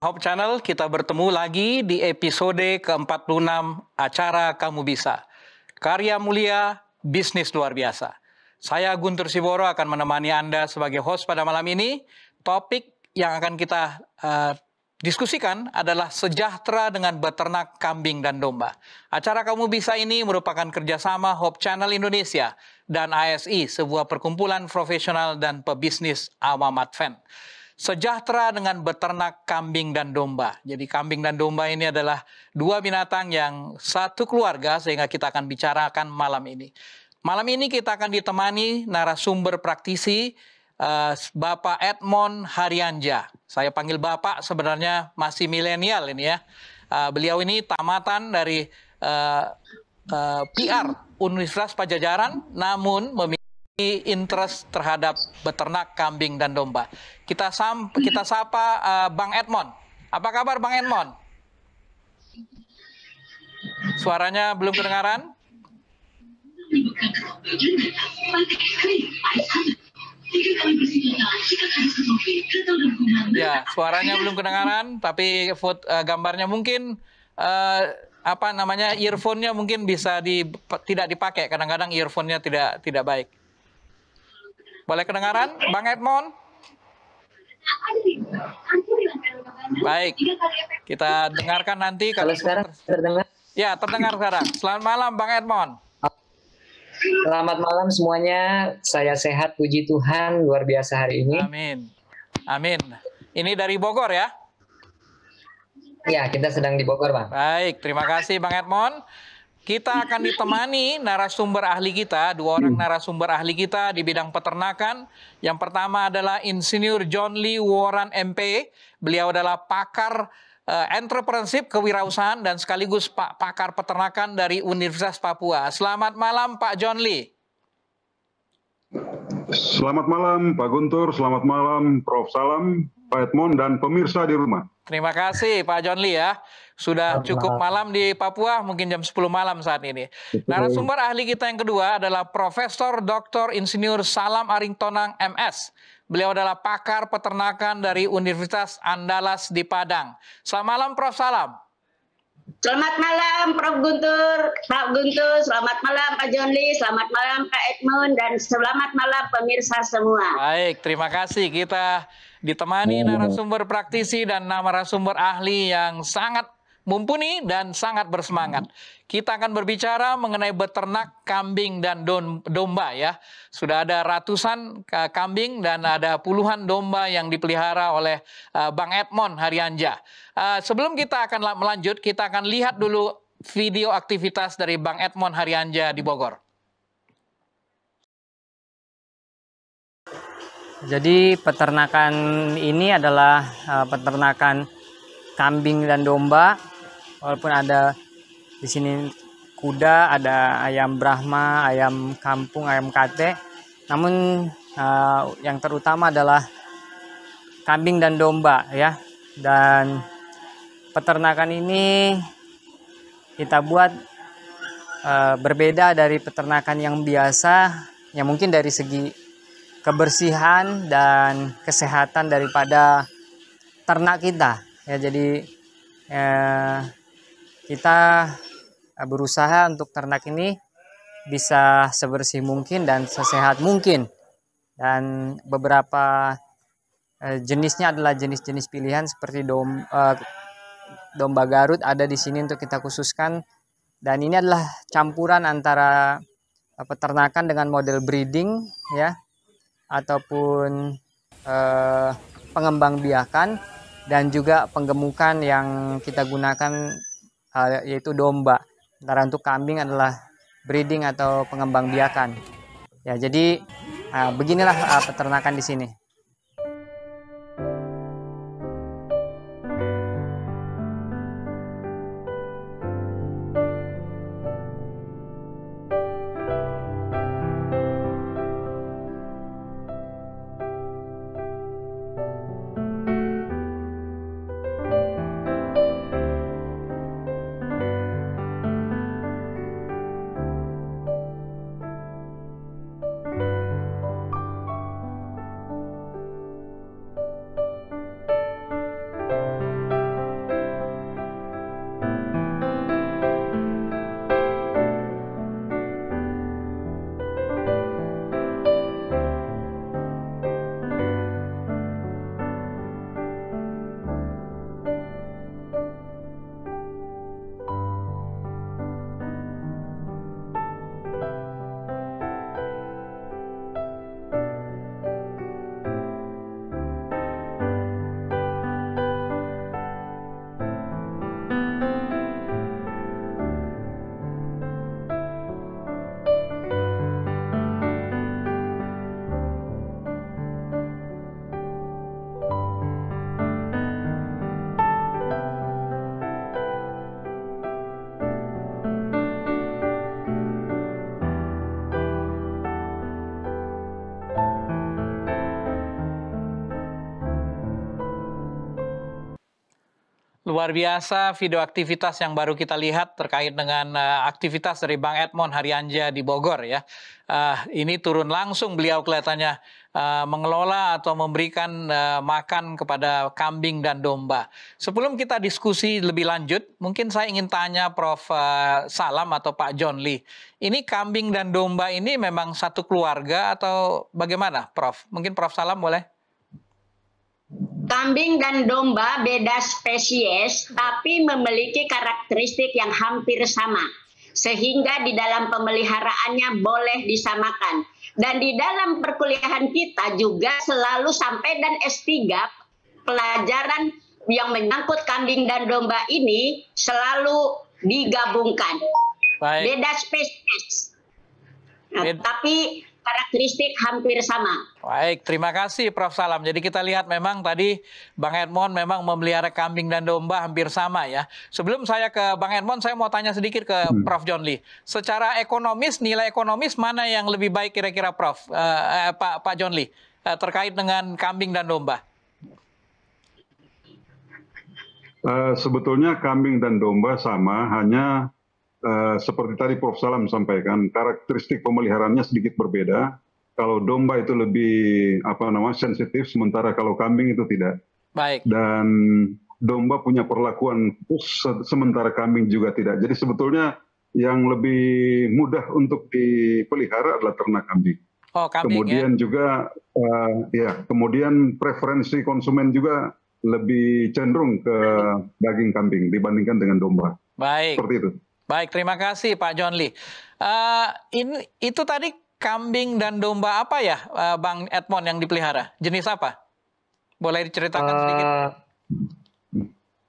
Hope Channel, kita bertemu lagi di episode ke-46 acara Kamu Bisa. Karya mulia, bisnis luar biasa. Saya Guntur Siboro akan menemani Anda sebagai host pada malam ini. Topik yang akan kita diskusikan adalah sejahtera dengan beternak kambing dan domba. Acara Kamu Bisa ini merupakan kerjasama Hope Channel Indonesia dan ASI, sebuah perkumpulan profesional dan pebisnis awam Advent. Sejahtera dengan beternak kambing dan domba. Jadi kambing dan domba ini adalah dua binatang yang satu keluarga, sehingga kita akan bicarakan malam ini. Malam ini kita akan ditemani narasumber praktisi Bapak Edmond Haryanja. Saya panggil Bapak, sebenarnya masih milenial ini ya. Beliau ini tamatan dari PR Universitas Padjadjaran, namun memiliki interest terhadap beternak kambing dan domba. Kita sapa Bang Edmond. Apa kabar Bang Edmond? Suaranya belum kedengaran? Ya, suaranya belum kedengaran, tapi gambarnya mungkin earphone-nya mungkin bisa tidak dipakai. Kadang-kadang earphone-nya tidak baik. Boleh kedengaran, Bang Edmond? Baik, kita dengarkan nanti. Kalau sekarang terdengar? Ya, terdengar sekarang. Selamat malam, Bang Edmond. Selamat malam semuanya. Saya sehat, puji Tuhan, luar biasa hari ini. Amin. Amin. Ini dari Bogor ya? Ya, kita sedang di Bogor, Bang. Baik, terima kasih Bang Edmond. Kita akan ditemani narasumber ahli kita, dua orang narasumber ahli kita di bidang peternakan. Yang pertama adalah Insinyur John Lee Warren MP. Beliau adalah pakar entrepreneurship, kewirausahaan, dan sekaligus pakar peternakan dari Universitas Papua. Selamat malam Pak John Lee. Selamat malam Pak Guntur, selamat malam Prof. Salam, Pak Edmond, dan pemirsa di rumah. Terima kasih Pak John Lee ya. Sudah cukup malam di Papua, mungkin jam 10 malam saat ini. Narasumber ahli kita yang kedua adalah Profesor Dr. Insinyur Salam Aringtonang MS. Beliau adalah pakar peternakan dari Universitas Andalas di Padang. Selamat malam Prof. Salam. Selamat malam Prof. Guntur, Pak Guntur, selamat malam Pak John Lee, selamat malam Pak Edmond, dan selamat malam pemirsa semua. Baik, terima kasih. Kita ditemani narasumber praktisi dan narasumber ahli yang sangat mumpuni dan sangat bersemangat. Kita akan berbicara mengenai beternak kambing dan domba ya. Sudah ada ratusan kambing dan ada puluhan domba yang dipelihara oleh Bang Edmond Haryanja. Sebelum kita akan melanjut, kita akan lihat dulu video aktivitas dari Bang Edmond Haryanja di Bogor. Jadi peternakan ini adalah peternakan kambing dan domba. Walaupun ada di sini kuda, ada ayam Brahma, ayam kampung, ayam kate. Namun yang terutama adalah kambing dan domba ya. Dan peternakan ini kita buat berbeda dari peternakan yang biasa, yang mungkin dari segi kebersihan dan kesehatan daripada ternak kita ya. Jadi kita berusaha untuk ternak ini bisa sebersih mungkin dan sesehat mungkin. Dan beberapa jenisnya adalah jenis-jenis pilihan seperti domba Garut ada di sini untuk kita khususkan. Dan ini adalah campuran antara peternakan dengan model breeding ya, ataupun pengembang biakan, dan juga penggemukan yang kita gunakan yaitu domba. Sementara untuk kambing adalah breeding atau pengembang biakan. Ya, jadi beginilah peternakan di sini. Luar biasa video aktivitas yang baru kita lihat terkait dengan aktivitas dari Bang Edmond Haryanja di Bogor ya. Ini turun langsung beliau kelihatannya mengelola atau memberikan makan kepada kambing dan domba. Sebelum kita diskusi lebih lanjut, mungkin saya ingin tanya Prof. Salam atau Pak John Lee. Ini kambing dan domba ini memang satu keluarga atau bagaimana Prof? Mungkin Prof. Salam boleh? Kambing dan domba beda spesies, tapi memiliki karakteristik yang hampir sama. Sehingga di dalam pemeliharaannya boleh disamakan. Dan di dalam perkuliahan kita juga selalu sampai dan S3, pelajaran yang menyangkut kambing dan domba ini selalu digabungkan. Baik. Beda spesies. Tapi karakteristik hampir sama. Baik, terima kasih Prof. Salam. Jadi kita lihat memang tadi Bang Edmond memang memelihara kambing dan domba hampir sama ya. Sebelum saya ke Bang Edmond, saya mau tanya sedikit ke Prof. John Lee. Secara ekonomis, nilai ekonomis mana yang lebih baik kira-kira Prof. Pak John Lee terkait dengan kambing dan domba? Sebetulnya kambing dan domba sama, hanya seperti tadi Prof. Salam sampaikan, karakteristik pemeliharaannya sedikit berbeda. Kalau domba itu lebih sensitif, sementara kalau kambing itu tidak. Baik. Dan domba punya perlakuan khusus, sementara kambing juga tidak. Jadi sebetulnya yang lebih mudah untuk dipelihara adalah ternak kambing. Oh, kambing. Kemudian juga kemudian preferensi konsumen juga lebih cenderung ke daging kambing dibandingkan dengan domba. Baik. Seperti itu. Baik, terima kasih Pak John Lee. Itu tadi kambing dan domba apa ya, Bang Edmond yang dipelihara? Jenis apa? Boleh diceritakan sedikit?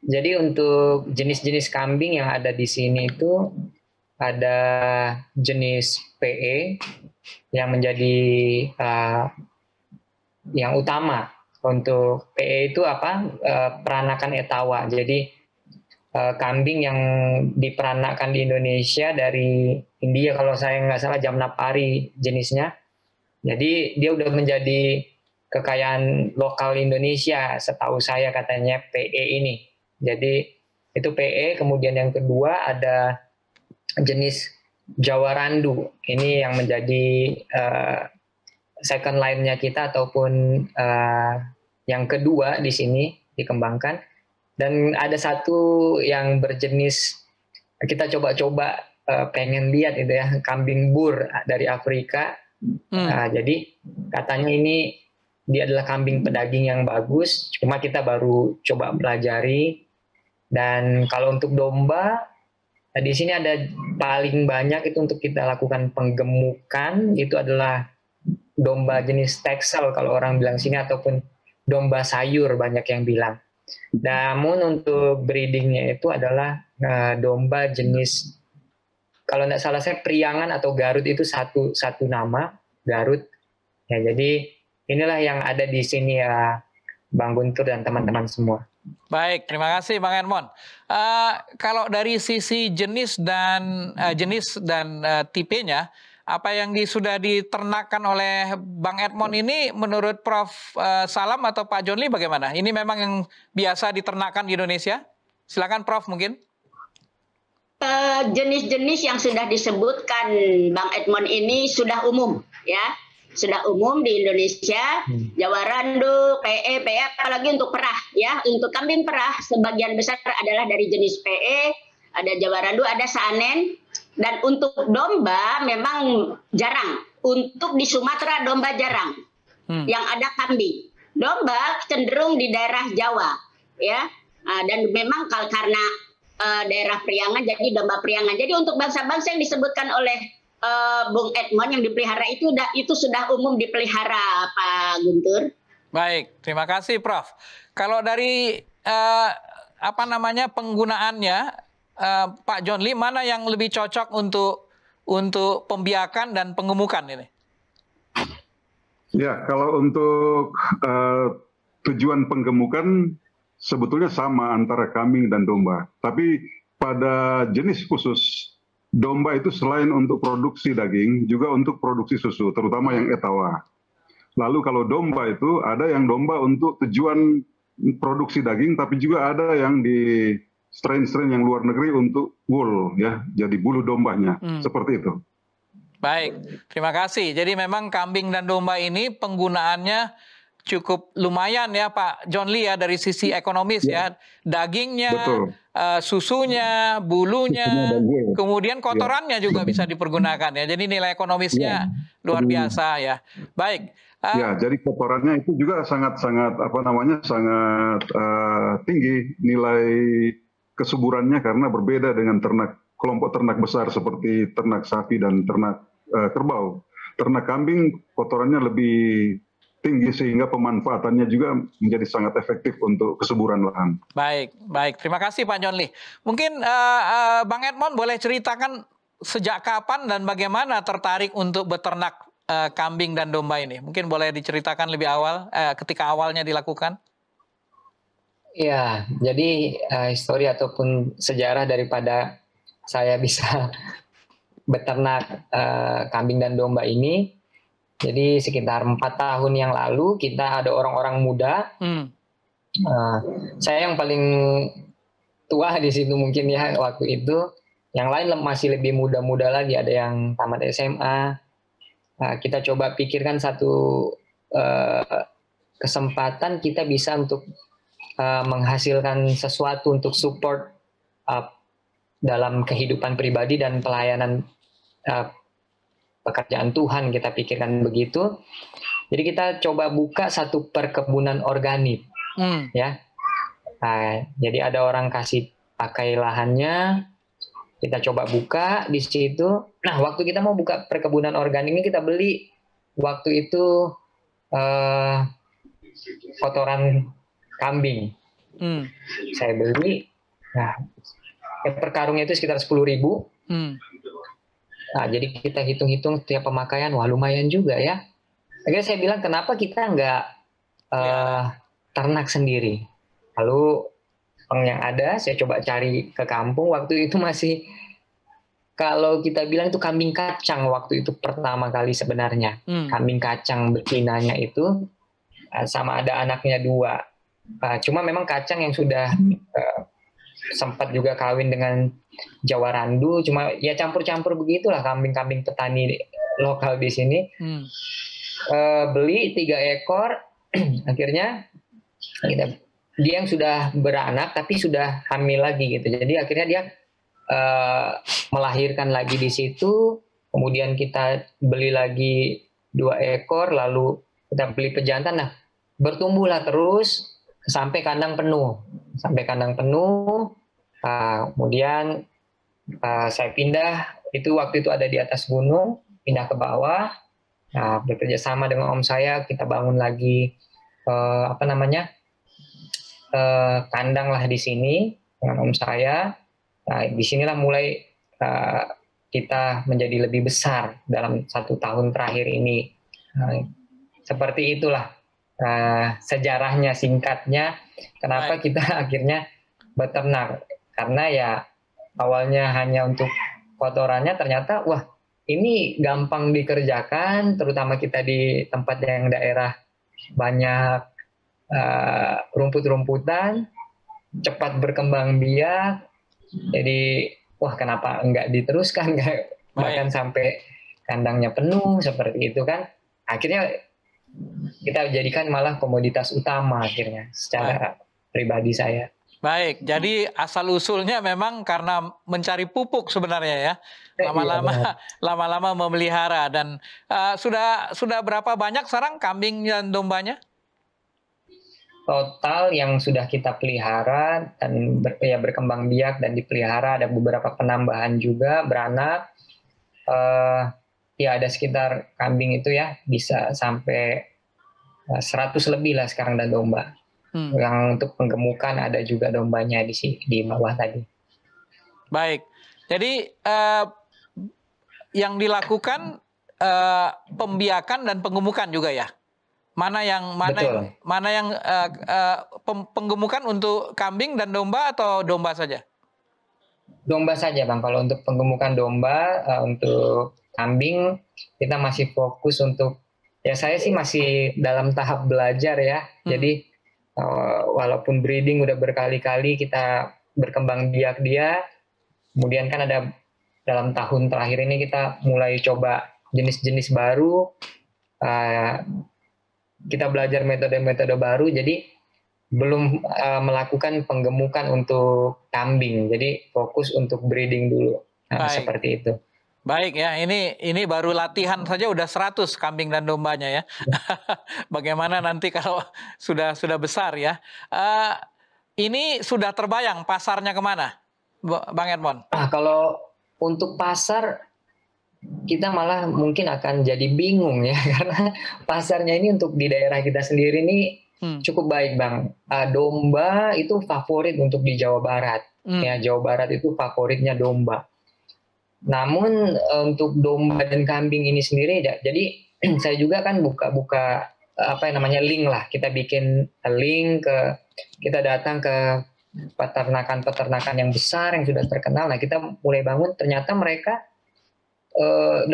Jadi untuk jenis-jenis kambing yang ada di sini itu ada jenis PE yang menjadi yang utama. Untuk PE itu peranakan etawa. Jadi kambing yang diperanakan di Indonesia dari India, kalau saya nggak salah Jamnapari jenisnya. Jadi dia udah menjadi kekayaan lokal Indonesia, setahu saya katanya PE ini. Jadi itu PE. Kemudian yang kedua ada jenis Jawa Randu. Ini yang menjadi second line-nya kita ataupun yang kedua di sini dikembangkan. Dan ada satu yang berjenis, kita coba-coba pengen lihat itu ya, kambing bur dari Afrika. Jadi katanya ini dia adalah kambing pedaging yang bagus, cuma kita baru coba pelajari. Dan kalau untuk domba, di sini ada paling banyak itu untuk kita lakukan penggemukan, itu adalah domba jenis Texel kalau orang bilang sini, ataupun domba sayur banyak yang bilang. Namun untuk breedingnya itu adalah domba jenis, kalau nggak salah saya Priangan atau Garut itu satu nama, Garut. Ya, jadi inilah yang ada di sini ya, Bang Guntur dan teman-teman semua. Baik, terima kasih Bang Edmond. Kalau dari sisi jenis dan tipenya, apa yang sudah diternakan oleh Bang Edmond ini menurut Prof. Salam atau Pak John Lee bagaimana? Ini memang yang biasa diternakan di Indonesia? Silakan Prof mungkin. Jenis-jenis yang sudah disebutkan Bang Edmond ini sudah umum, ya. Sudah umum di Indonesia, Jawa Randu, PE, apalagi untuk perah, ya. Untuk kambing perah sebagian besar adalah dari jenis PE, ada Jawa Randu, ada Saanen. Dan untuk domba memang jarang. Untuk di Sumatera domba jarang. Yang ada kambing. Domba cenderung di daerah Jawa, ya. Dan memang karena daerah Priangan jadi domba Priangan. Jadi untuk bangsa-bangsa yang disebutkan oleh Bung Edmond yang dipelihara itu sudah umum dipelihara, Pak Guntur. Baik, terima kasih Prof. Kalau dari penggunaannya, Pak John Lee, mana yang lebih cocok untuk pembiakan dan pengemukan ini? Ya, kalau untuk tujuan penggemukan sebetulnya sama antara kambing dan domba. Tapi pada jenis khusus, domba itu selain untuk produksi daging, juga untuk produksi susu, terutama yang etawa. Lalu kalau domba itu, ada yang domba untuk tujuan produksi daging, tapi juga ada yang di strain-strain yang luar negeri untuk wool, ya, jadi bulu dombanya, seperti itu. Baik, terima kasih. Jadi memang kambing dan domba ini penggunaannya cukup lumayan ya Pak John Lee ya dari sisi ekonomis ya. Dagingnya, susunya, bulunya, kemudian kotorannya juga bisa dipergunakan ya. Jadi nilai ekonomisnya luar biasa ya. Baik. Ya, jadi kotorannya itu juga sangat sangat tinggi nilai kesuburannya karena berbeda dengan kelompok ternak besar seperti ternak sapi dan ternak kerbau. Ternak kambing kotorannya lebih tinggi sehingga pemanfaatannya juga menjadi sangat efektif untuk kesuburan lahan. Baik, baik. Terima kasih Pak John Lee. Mungkin Bang Edmond boleh ceritakan sejak kapan dan bagaimana tertarik untuk beternak kambing dan domba ini? Mungkin boleh diceritakan lebih awal, ketika awalnya dilakukan? Ya, jadi histori ataupun sejarah daripada saya bisa beternak kambing dan domba ini. Jadi sekitar 4 tahun yang lalu kita ada orang-orang muda. Saya yang paling tua di situ mungkin ya waktu itu. Yang lain masih lebih muda-muda lagi, ada yang tamat SMA. Kita coba pikirkan satu kesempatan kita bisa untuk menghasilkan sesuatu untuk support dalam kehidupan pribadi dan pelayanan pekerjaan Tuhan, kita pikirkan begitu. Jadi kita coba buka satu perkebunan organik, ya. Jadi ada orang kasih pakai lahannya, kita coba buka di situ. Nah, waktu kita mau buka perkebunan organik ini kita beli waktu itu kotoran kambing. Saya beli, nah per karungnya itu sekitar 10.000. Nah, jadi kita hitung-hitung setiap pemakaian, wah lumayan juga ya. Akhirnya saya bilang, kenapa kita nggak ternak sendiri? Lalu yang ada, saya coba cari ke kampung. Waktu itu masih, kalau kita bilang itu kambing kacang waktu itu pertama kali sebenarnya. Kambing kacang betinanya itu, sama ada anaknya 2. Cuma memang kacang yang sudah sempat juga kawin dengan Jawa Randu, cuma ya campur-campur begitulah kambing-kambing petani lokal di sini. Beli 3 ekor, akhirnya dia yang sudah beranak tapi sudah hamil lagi gitu. Jadi akhirnya dia melahirkan lagi di situ. Kemudian kita beli lagi 2 ekor, lalu kita beli pejantan. Nah, bertumbuhlah terus sampai kandang penuh. Kemudian saya pindah, waktu itu ada di atas gunung, pindah ke bawah. Nah, bekerja sama dengan om saya, kita bangun lagi kandang lah di sini dengan om saya. Nah, disinilah mulai kita menjadi lebih besar dalam 1 tahun terakhir ini. Seperti itulah sejarahnya singkatnya, kenapa Baik. kita akhirnya beternak. Karena ya awalnya hanya untuk kotorannya, ternyata wah ini gampang dikerjakan, terutama kita di tempat yang daerah banyak rumput-rumputan, cepat berkembang biak. Jadi wah kenapa enggak diteruskan, bahkan Baik. sampai kandangnya penuh seperti itu kan. Akhirnya kita jadikan malah komoditas utama akhirnya secara pribadi saya. Baik, jadi asal-usulnya memang karena mencari pupuk sebenarnya ya. Iya, Lama-lama benar. lama-lama memelihara dan sudah berapa banyak sekarang kambing dan dombanya? Total yang sudah kita pelihara dan berkembang biak dan dipelihara, ada beberapa penambahan juga beranak. Ya ada sekitar kambing itu ya bisa sampai 100 lebih lah sekarang, dan domba. Yang untuk penggemukan ada juga dombanya di bawah tadi. Baik, jadi yang dilakukan pembiakan dan penggemukan juga ya. Mana yang penggemukan untuk kambing dan domba atau domba saja? Domba saja Bang. Kalau untuk penggemukan domba, untuk kambing kita masih fokus untuk, ya saya sih masih dalam tahap belajar ya. Jadi walaupun breeding udah berkali-kali kita berkembang biak dia, kemudian kan ada dalam tahun terakhir ini kita mulai coba jenis-jenis baru, kita belajar metode-metode baru, jadi belum melakukan penggemukan untuk kambing, jadi fokus untuk breeding dulu. Seperti itu. Baik ya, ini baru latihan saja udah 100 kambing dan dombanya ya. Bagaimana nanti kalau sudah besar ya. Ini sudah terbayang pasarnya kemana, Bang Edmond? Kalau untuk pasar kita malah mungkin akan jadi bingung ya, karena pasarnya ini untuk di daerah kita sendiri ini cukup baik Bang. Domba itu favorit untuk di Jawa Barat. Ya, Jawa Barat itu favoritnya domba. Namun untuk domba dan kambing ini sendiri, jadi saya juga kan buka link lah. Kita bikin link kita datang ke peternakan yang besar yang sudah terkenal. Nah, kita mulai bangun, ternyata mereka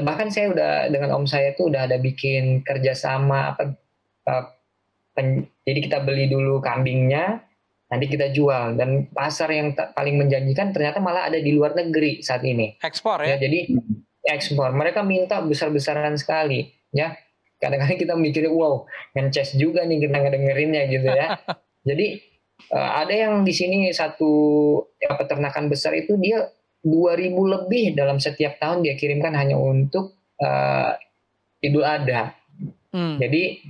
bahkan saya udah dengan om saya itu udah ada bikin kerjasama jadi kita beli dulu kambingnya, nanti kita jual, dan pasar yang paling menjanjikan ternyata malah ada di luar negeri saat ini. Ekspor ya? Jadi ekspor, mereka minta besar-besaran sekali ya. Kadang-kadang kita mikir wow, ngeces juga nih kita ngedengerinnya gitu ya. Jadi ada yang di sini satu peternakan besar itu dia 2.000 lebih dalam setiap tahun dia kirimkan hanya untuk Idul Adha. Jadi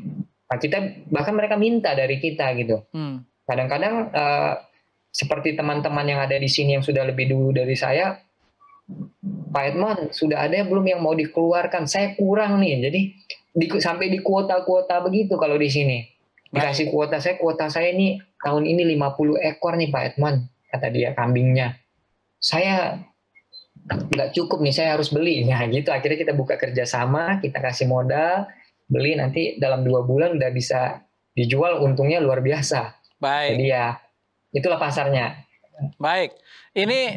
kita bahkan mereka minta dari kita gitu. Kadang-kadang seperti teman-teman yang ada di sini yang sudah lebih dulu dari saya, Pak Edmond, sudah ada belum yang mau dikeluarkan? Saya kurang nih. Jadi sampai di kuota-kuota begitu kalau di sini. Dikasih kuota saya ini tahun ini 50 ekor nih Pak Edmond, kata dia kambingnya. Saya nggak cukup nih, saya harus beli. Nah gitu, akhirnya kita buka kerjasama, kita kasih modal, beli, nanti dalam 2 bulan udah bisa dijual, untungnya luar biasa. Baik. Jadi ya itulah pasarnya. Baik, ini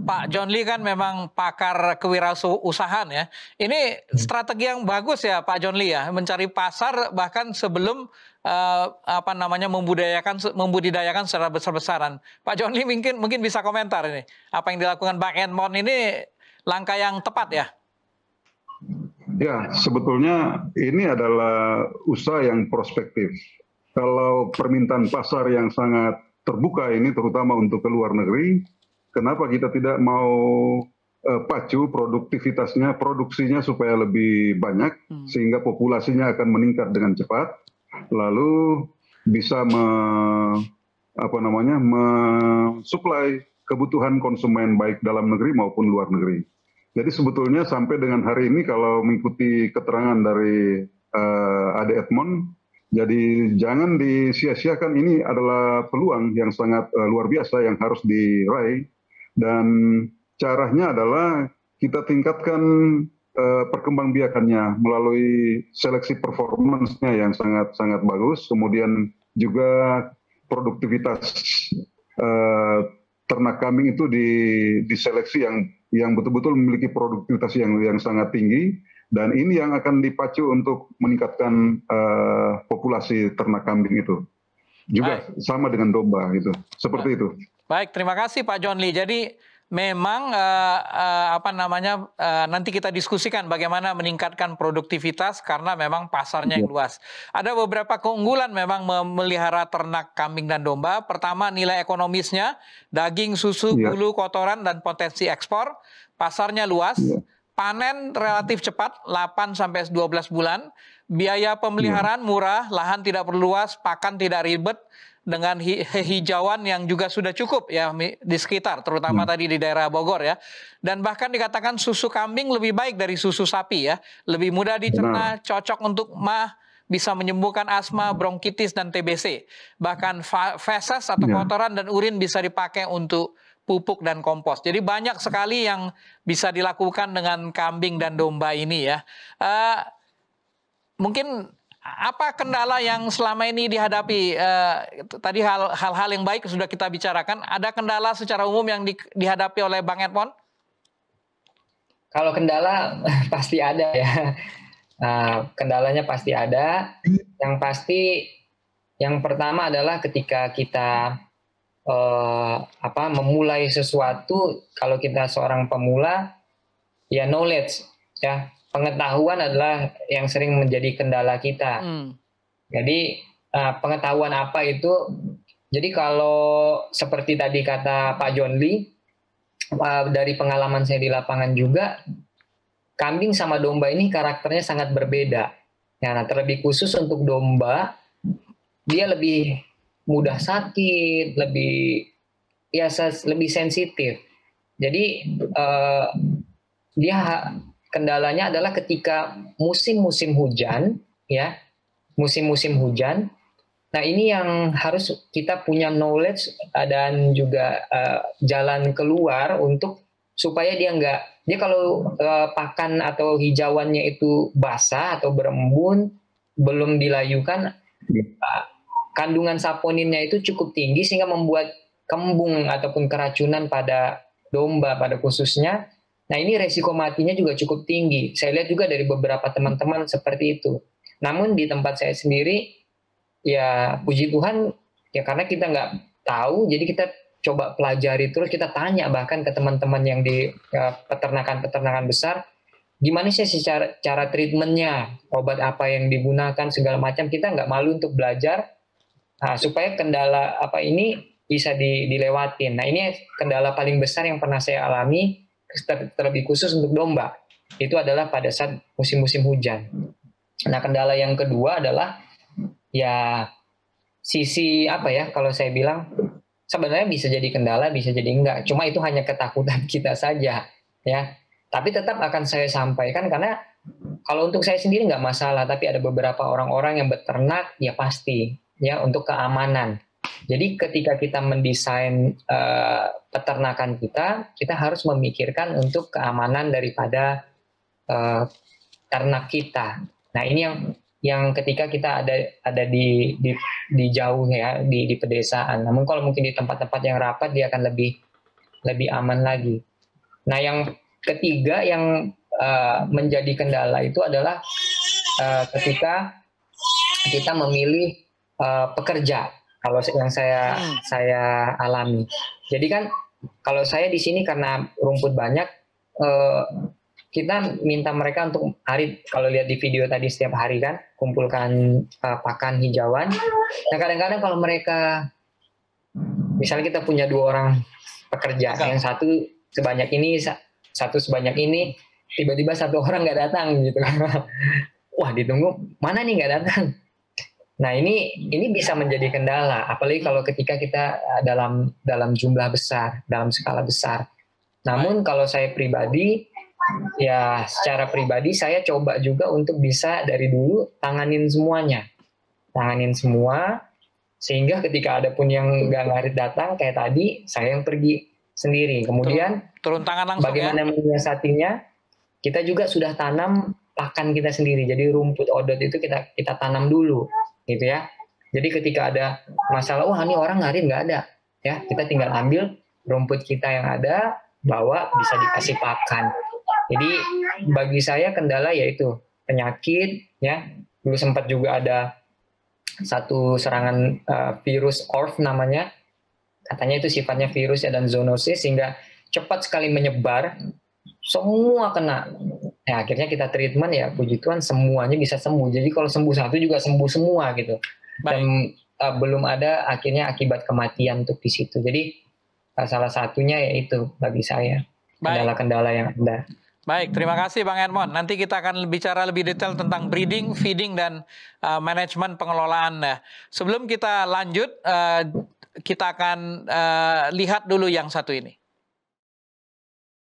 Pak John Lee kan memang pakar kewirausahaan ya. Ini strategi yang bagus ya Pak John Lee ya, mencari pasar bahkan sebelum membudidayakan secara besar-besaran. Pak John Lee mungkin bisa komentar ini, apa yang dilakukan Bang Edmond ini langkah yang tepat ya? Ya, sebetulnya ini adalah usaha yang prospektif. Kalau permintaan pasar yang sangat terbuka ini, terutama untuk ke luar negeri, kenapa kita tidak mau pacu produktivitasnya, produksinya supaya lebih banyak, sehingga populasinya akan meningkat dengan cepat, lalu bisa mensuplai kebutuhan konsumen baik dalam negeri maupun luar negeri. Jadi sebetulnya sampai dengan hari ini kalau mengikuti keterangan dari Ade Edmond, jadi jangan disia-siakan, ini adalah peluang yang sangat luar biasa yang harus diraih. Dan caranya adalah kita tingkatkan perkembangbiakannya melalui seleksi performance-nya yang sangat bagus, kemudian juga produktivitas ternak kambing itu diseleksi yang betul-betul memiliki produktivitas yang sangat tinggi, dan ini yang akan dipacu untuk meningkatkan populasi ternak kambing itu. Juga sama dengan domba itu, seperti itu. Baik, terima kasih Pak John Lee. Jadi memang nanti kita diskusikan bagaimana meningkatkan produktivitas karena memang pasarnya yang luas. Ada beberapa keunggulan memang memelihara ternak kambing dan domba. Pertama, nilai ekonomisnya, daging, susu, bulu, kotoran, dan potensi ekspor. Pasarnya luas, panen relatif cepat, 8-12 bulan. Biaya pemeliharaan murah, lahan tidak perlu luas, pakan tidak ribet, dengan hijauan yang juga sudah cukup ya di sekitar, terutama tadi di daerah Bogor ya. Dan bahkan dikatakan susu kambing lebih baik dari susu sapi ya, lebih mudah dicerna, cocok untuk bisa menyembuhkan asma, bronkitis, dan TBC. Bahkan feses atau kotoran dan urin bisa dipakai untuk pupuk dan kompos. Jadi banyak sekali yang bisa dilakukan dengan kambing dan domba ini ya. Mungkin apa kendala yang selama ini dihadapi? Tadi hal-hal yang baik sudah kita bicarakan. Ada kendala secara umum yang dihadapi oleh Bang Edmond? Kalau kendala pasti ada ya. Kendalanya pasti ada. Yang pasti, yang pertama adalah ketika kita memulai sesuatu. Kalau kita seorang pemula, ya knowledge ya. Pengetahuan adalah yang sering menjadi kendala kita. Jadi pengetahuan apa itu? Jadi kalau seperti tadi kata Pak John Lee, dari pengalaman saya di lapangan juga, kambing sama domba ini karakternya sangat berbeda. Nah, terlebih khusus untuk domba, dia lebih mudah sakit, lebih sensitif. Jadi kendalanya adalah ketika musim-musim hujan, ya, musim-musim hujan. Nah, ini yang harus kita punya knowledge dan juga jalan keluar untuk supaya dia kalau pakan atau hijauannya itu basah atau berembun, belum dilayukan, kandungan saponinnya itu cukup tinggi sehingga membuat kembung ataupun keracunan pada domba pada khususnya. Nah, ini resiko matinya juga cukup tinggi. Saya lihat juga dari beberapa teman-teman seperti itu. Namun di tempat saya sendiri, ya puji Tuhan, ya karena kita nggak tahu, jadi kita coba pelajari terus, kita tanya bahkan ke teman-teman yang di peternakan-peternakan besar, gimana sih cara treatmentnya, obat apa yang digunakan, segala macam. Kita nggak malu untuk belajar, supaya kendala apa ini bisa dilewatin. Nah, ini kendala paling besar yang pernah saya alami, terlebih khusus untuk domba, itu adalah pada saat musim-musim hujan. Nah, kendala yang kedua adalah ya sisi kalau saya bilang sebenarnya bisa jadi kendala, bisa jadi enggak, cuma itu hanya ketakutan kita saja ya. Tapi tetap akan saya sampaikan karena kalau untuk saya sendiri nggak masalah, tapi ada beberapa orang-orang yang beternak ya pasti ya untuk keamanan. Jadi ketika kita mendesain peternakan kita harus memikirkan untuk keamanan daripada ternak kita. Nah, ini yang ketika kita ada di jauh ya, di pedesaan. Namun kalau mungkin di tempat-tempat yang rapat dia akan lebih aman lagi. Nah, yang ketiga yang menjadi kendala itu adalah ketika kita memilih pekerja. Kalau yang saya alami. Jadi kan kalau saya di sini karena rumput banyak, kita minta mereka untuk kalau lihat di video tadi setiap hari kan, kumpulkan pakan hijauan. Nah, kadang-kadang kalau mereka, misalnya kita punya 2 orang pekerja, yang satu sebanyak ini, satu sebanyak ini, tiba-tiba 1 orang nggak datang gitu. Wah, ditunggu, mana nih nggak datang? Nah, ini bisa menjadi kendala, apalagi kalau ketika kita dalam jumlah besar, dalam skala besar. Namun kalau saya pribadi, ya secara pribadi saya coba juga untuk bisa dari dulu tanganin semua, sehingga ketika ada pun yang nggak ngarit datang kayak tadi, saya yang pergi. sendiri. Kemudian turun tangan langsung ya. bagaimana menyiasatinya? Kita juga sudah tanam pakan kita sendiri. Jadi rumput odot itu kita tanam dulu, gitu ya. Jadi ketika ada masalah, wah ini orang ngarit nggak ada, ya kita tinggal ambil rumput kita yang ada, bawa bisa dikasih pakan. Jadi bagi saya kendala yaitu penyakit, ya. Dulu sempat juga ada satu serangan virus ORF namanya, katanya itu sifatnya virus ya dan zoonosis sehingga cepat sekali menyebar, semua kena. Ya, akhirnya kita treatment ya puji Tuhan semuanya bisa sembuh. Jadi kalau sembuh satu juga sembuh semua gitu. Dan belum ada akhirnya akibat kematian untuk di situ. Jadi salah satunya yaitu bagi saya kendala-kendala yang ada. Baik, terima kasih Bang Edmond. Nanti kita akan bicara lebih detail tentang breeding, feeding, dan manajemen pengelolaan. Nah, sebelum kita lanjut, kita akan lihat dulu yang satu ini.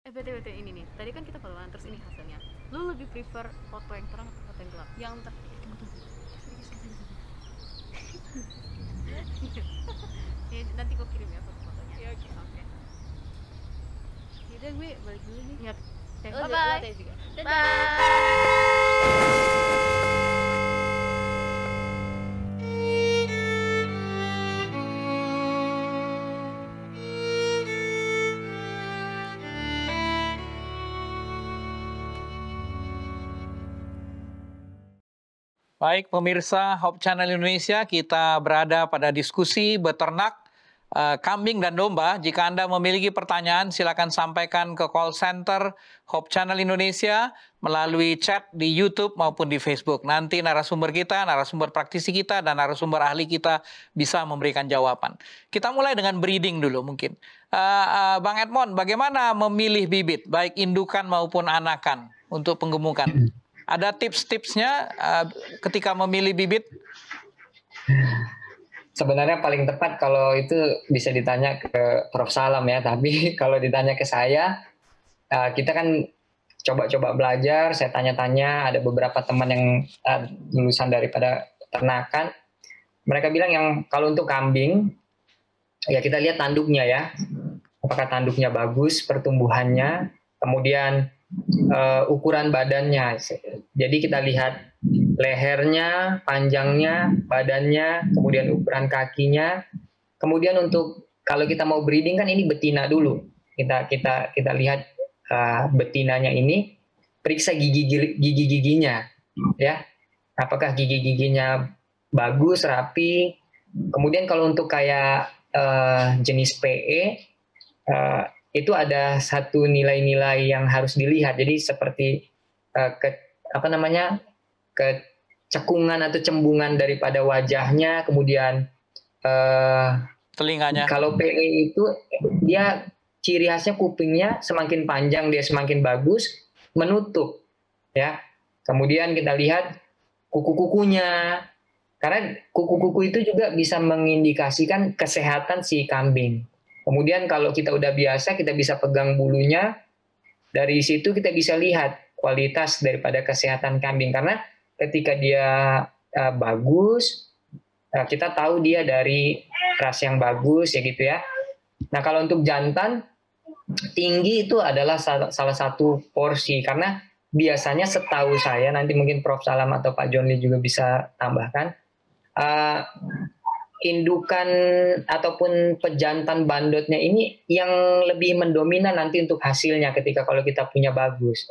BTW ini nih, tadi kan kita fotoan terus ini hasilnya. Lu lebih prefer foto yang terang atau foto yang gelap? Yang ya, nanti gue kirim ya foto-fotonya. Ya, oke. Yaudah gue balik dulu nih. Ingat. Bye-bye. Baik pemirsa Hope Channel Indonesia, kita berada pada diskusi beternak kambing dan domba. Jika Anda memiliki pertanyaan, silakan sampaikan ke call center Hope Channel Indonesia melalui chat di YouTube maupun di Facebook. Nanti narasumber kita, narasumber praktisi kita, dan narasumber ahli kita bisa memberikan jawaban. Kita mulai dengan breeding dulu mungkin. Bang Edmond, bagaimana memilih bibit, baik indukan maupun anakan untuk penggemukan? Ada tips-tipsnya ketika memilih bibit? Sebenarnya paling tepat kalau itu bisa ditanya ke Prof. Salam ya, tapi kalau ditanya ke saya, kita kan coba-coba belajar, saya tanya-tanya, ada beberapa teman yang lulusan daripada peternakan, mereka bilang yang kalau untuk kambing, ya kita lihat tanduknya ya, apakah tanduknya bagus, pertumbuhannya, kemudian ukuran badannya. Jadi kita lihat lehernya, panjangnya, badannya, kemudian ukuran kakinya. Kemudian untuk kalau kita mau breeding kan ini betina dulu. Kita lihat betinanya ini, periksa gigi-giginya, ya. Apakah gigi-giginya bagus, rapi. Kemudian kalau untuk kayak jenis PE itu ada satu nilai-nilai yang harus dilihat. Jadi seperti kecekungan atau cembungan daripada wajahnya, kemudian telinganya. Kalau PE itu dia ciri khasnya kupingnya semakin panjang dia semakin bagus, menutup ya. Kemudian kita lihat kuku-kukunya. Karena kuku-kuku itu juga bisa mengindikasikan kesehatan si kambing. Kemudian kalau kita udah biasa, kita bisa pegang bulunya, dari situ kita bisa lihat kualitas daripada kesehatan kambing. Karena ketika dia bagus, kita tahu dia dari ras yang bagus, ya gitu ya. Nah kalau untuk jantan, tinggi itu adalah salah satu porsi. Karena biasanya setahu saya, nanti mungkin Prof. Salam atau Pak John Lee juga bisa tambahkan, indukan ataupun pejantan bandotnya ini yang lebih mendominan nanti untuk hasilnya ketika kalau kita punya bagus.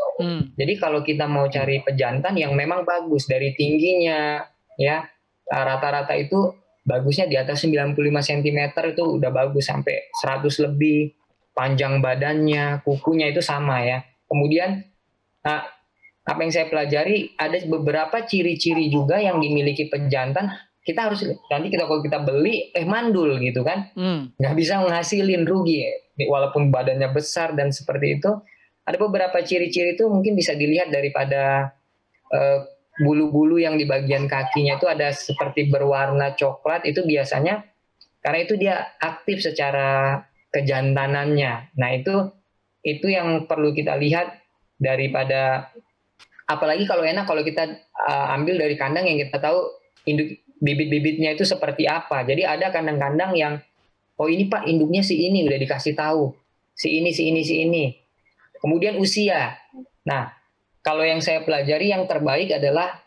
Jadi kalau kita mau cari pejantan yang memang bagus dari tingginya, ya rata-rata itu bagusnya di atas 95 cm itu udah bagus, sampai 100 lebih, panjang badannya, kukunya itu sama ya. Kemudian apa yang saya pelajari, ada beberapa ciri-ciri juga yang dimiliki pejantan. Kita harus nanti kalau kita beli mandul gitu kan, nggak bisa menghasilin, rugi walaupun badannya besar dan seperti itu. Ada beberapa ciri-ciri itu mungkin bisa dilihat daripada bulu-bulu yang di bagian kakinya itu ada seperti berwarna coklat, itu biasanya karena itu dia aktif secara kejantanannya. Nah itu yang perlu kita lihat daripada, apalagi kalau enak kalau kita ambil dari kandang yang kita tahu induk bibit-bibitnya itu seperti apa. Jadi ada kandang-kandang yang, oh ini Pak induknya si ini, udah dikasih tahu. si ini, si ini, si ini. Kemudian usia. Nah, kalau yang saya pelajari yang terbaik adalah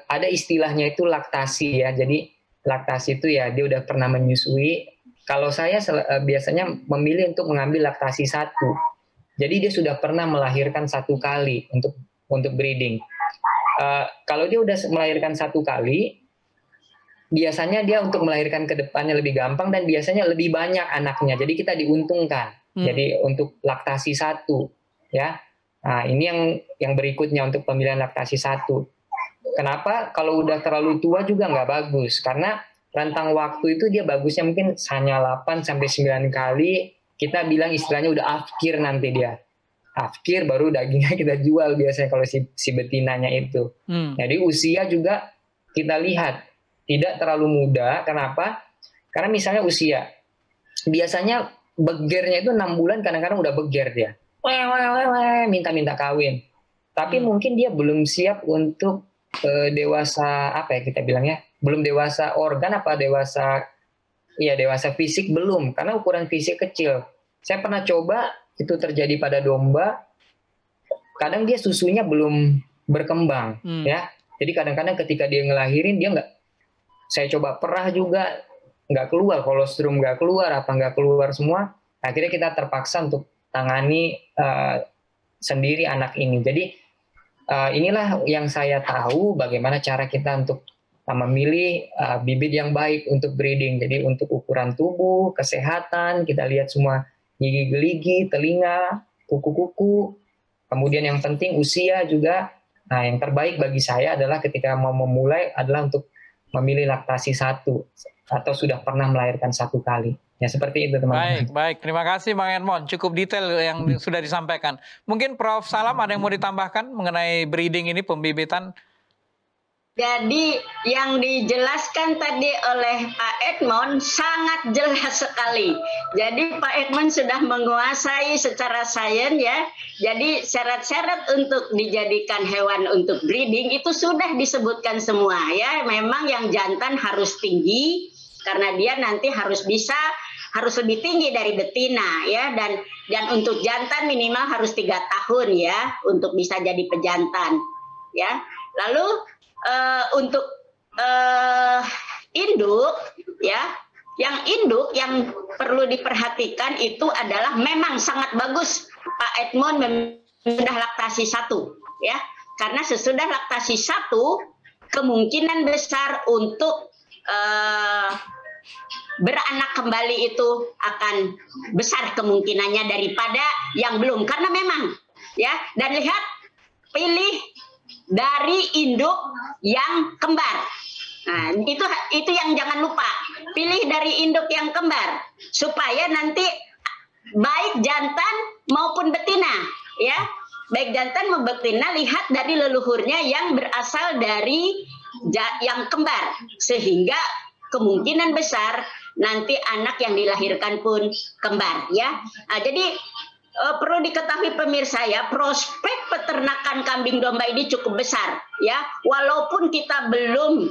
ada istilahnya itu laktasi ya. Jadi laktasi itu ya dia udah pernah menyusui. Kalau saya biasanya memilih untuk mengambil laktasi 1. Jadi dia sudah pernah melahirkan 1 kali untuk breeding. Kalau dia udah melahirkan 1 kali, biasanya dia untuk melahirkan ke depannya lebih gampang dan biasanya lebih banyak anaknya. Jadi kita diuntungkan. Jadi untuk laktasi 1 ya. Nah, ini yang berikutnya untuk pemilihan laktasi 1. Kenapa? Kalau udah terlalu tua juga nggak bagus. Karena rentang waktu itu dia bagusnya mungkin hanya 8-9 kali. Kita bilang istilahnya udah afkir nanti dia. Afkir baru dagingnya kita jual biasanya kalau si betinanya itu. Jadi usia juga kita lihat. Tidak terlalu muda. Kenapa? Karena misalnya usia. Biasanya begernya itu 6 bulan kadang-kadang udah beger dia. Minta-minta kawin. Tapi mungkin dia belum siap untuk dewasa, apa ya kita bilang ya, belum dewasa organ apa dewasa fisik belum, karena ukuran fisik kecil. Saya pernah coba, itu terjadi pada domba, kadang dia susunya belum berkembang, ya. Jadi kadang-kadang ketika dia ngelahirin, dia nggak, saya coba perah juga, nggak keluar, kolostrum nggak keluar, nggak keluar semua, akhirnya kita terpaksa untuk tangani sendiri anak ini. Jadi inilah yang saya tahu bagaimana cara kita untuk memilih bibit yang baik untuk breeding. Jadi untuk ukuran tubuh, kesehatan, kita lihat semua gigi-geligi, telinga, kuku-kuku. Kemudian yang penting usia juga. Nah, yang terbaik bagi saya adalah ketika mau memulai adalah untuk memilih laktasi 1 atau sudah pernah melahirkan 1 kali. Ya seperti itu teman-teman. Baik. Terima kasih Bang Edmond. Cukup detail yang sudah disampaikan. Mungkin Prof. Salam ada yang mau ditambahkan mengenai breeding ini, pembibitan? Jadi yang dijelaskan tadi oleh Pak Edmond sangat jelas sekali. Jadi Pak Edmond sudah menguasai secara sains ya. Jadi syarat-syarat untuk dijadikan hewan untuk breeding itu sudah disebutkan semua ya. Memang yang jantan harus tinggi karena dia nanti harus lebih tinggi dari betina ya, dan untuk jantan minimal harus 3 tahun ya untuk bisa jadi pejantan ya. Lalu untuk induk ya, yang perlu diperhatikan itu adalah memang sangat bagus Pak Edmond sudah laktasi 1 ya, karena sesudah laktasi 1 kemungkinan besar untuk beranak kembali itu akan besar kemungkinannya daripada yang belum, karena memang ya, dan lihat, pilih dari induk yang kembar. Nah, itu yang jangan lupa, pilih dari induk yang kembar supaya nanti baik jantan maupun betina ya, baik jantan maupun betina lihat dari leluhurnya yang berasal dari yang kembar, sehingga kemungkinan besar nanti anak yang dilahirkan pun kembar ya. Nah, jadi perlu diketahui pemirsa ya, prospek peternakan kambing domba ini cukup besar ya. Walaupun kita belum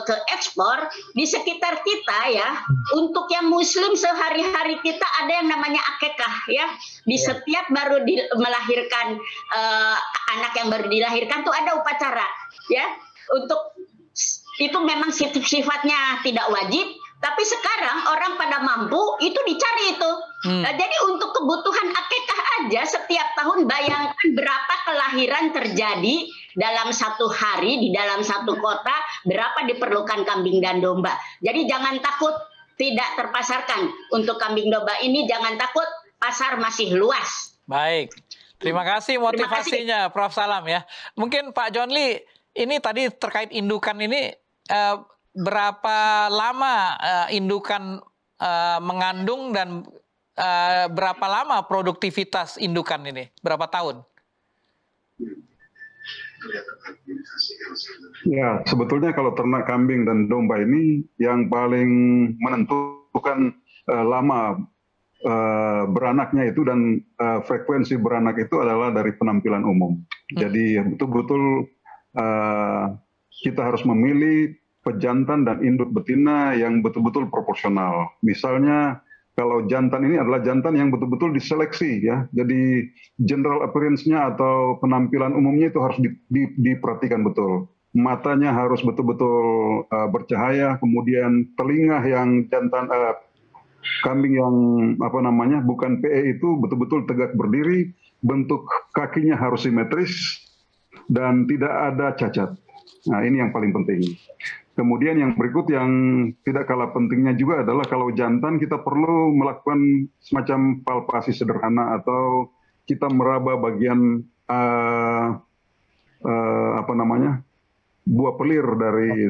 ke ekspor, di sekitar kita ya, untuk yang muslim sehari-hari kita ada yang namanya akekah ya. Di setiap baru melahirkan anak yang baru dilahirkan tuh ada upacara ya. Untuk itu memang sifatnya tidak wajib, tapi sekarang orang pada mampu itu dicari itu. Nah, jadi untuk kebutuhan akikah aja setiap tahun bayangkan berapa kelahiran terjadi dalam 1 hari di dalam 1 kota, berapa diperlukan kambing dan domba. Jadi jangan takut tidak terpasarkan untuk kambing domba ini, jangan takut, pasar masih luas. Baik, terima kasih motivasinya Prof. Salam ya. Mungkin Pak John Lee, ini tadi terkait indukan ini, berapa lama indukan mengandung dan berapa lama produktivitas indukan ini? Berapa tahun? Ya, sebetulnya kalau ternak kambing dan domba ini yang paling menentukan lama beranaknya itu dan frekuensi beranak itu adalah dari penampilan umum. Jadi betul-betul kita harus memilih pejantan dan induk betina yang betul-betul proporsional. Misalnya Kalau jantan ini adalah jantan yang betul-betul diseleksi ya. Jadi general appearance-nya atau penampilan umumnya itu harus diperhatikan betul. Matanya harus betul-betul bercahaya, kemudian telinga yang jantan kambing yang apa namanya bukan PE itu betul-betul tegak berdiri, bentuk kakinya harus simetris dan tidak ada cacat. Nah, ini yang paling penting. Kemudian yang berikut yang tidak kalah pentingnya juga adalah kalau jantan kita perlu melakukan semacam palpasi sederhana atau kita meraba bagian apa namanya buah pelir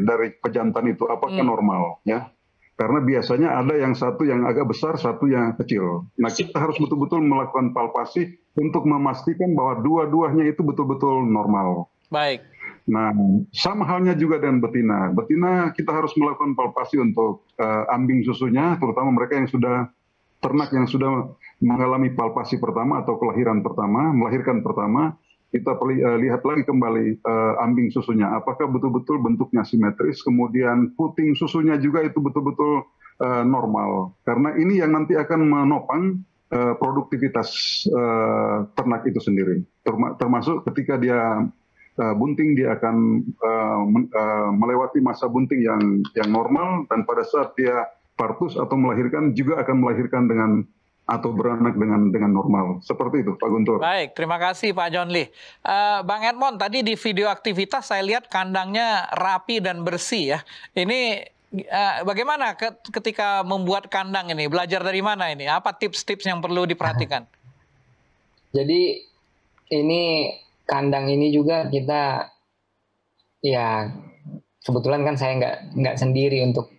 dari pejantan itu apakah normal ya. Karena biasanya ada yang satu yang agak besar, satu yang kecil. Nah, kita harus betul-betul melakukan palpasi untuk memastikan bahwa dua-duanya itu betul-betul normal. Baik. Nah, sama halnya juga dengan betina. Betina kita harus melakukan palpasi untuk ambing susunya, terutama mereka yang sudah ternak yang sudah mengalami palpasi pertama atau melahirkan pertama. Kita lihat lagi kembali ambing susunya, apakah betul-betul bentuknya simetris, kemudian puting susunya juga itu betul-betul normal. Karena ini yang nanti akan menopang produktivitas ternak itu sendiri. Termasuk ketika dia bunting, dia akan melewati masa bunting yang normal, dan pada saat dia partus atau melahirkan juga akan melahirkan atau beranak dengan normal. Seperti itu, Pak Guntur. Baik, terima kasih Pak John Lee. Bang Edmond, tadi di video aktivitas saya lihat kandangnya rapi dan bersih ya. Ini bagaimana ketika membuat kandang ini? Belajar dari mana ini? Apa tips-tips yang perlu diperhatikan? Jadi ini kandang ini juga kita ya kebetulan kan saya nggak sendiri untuk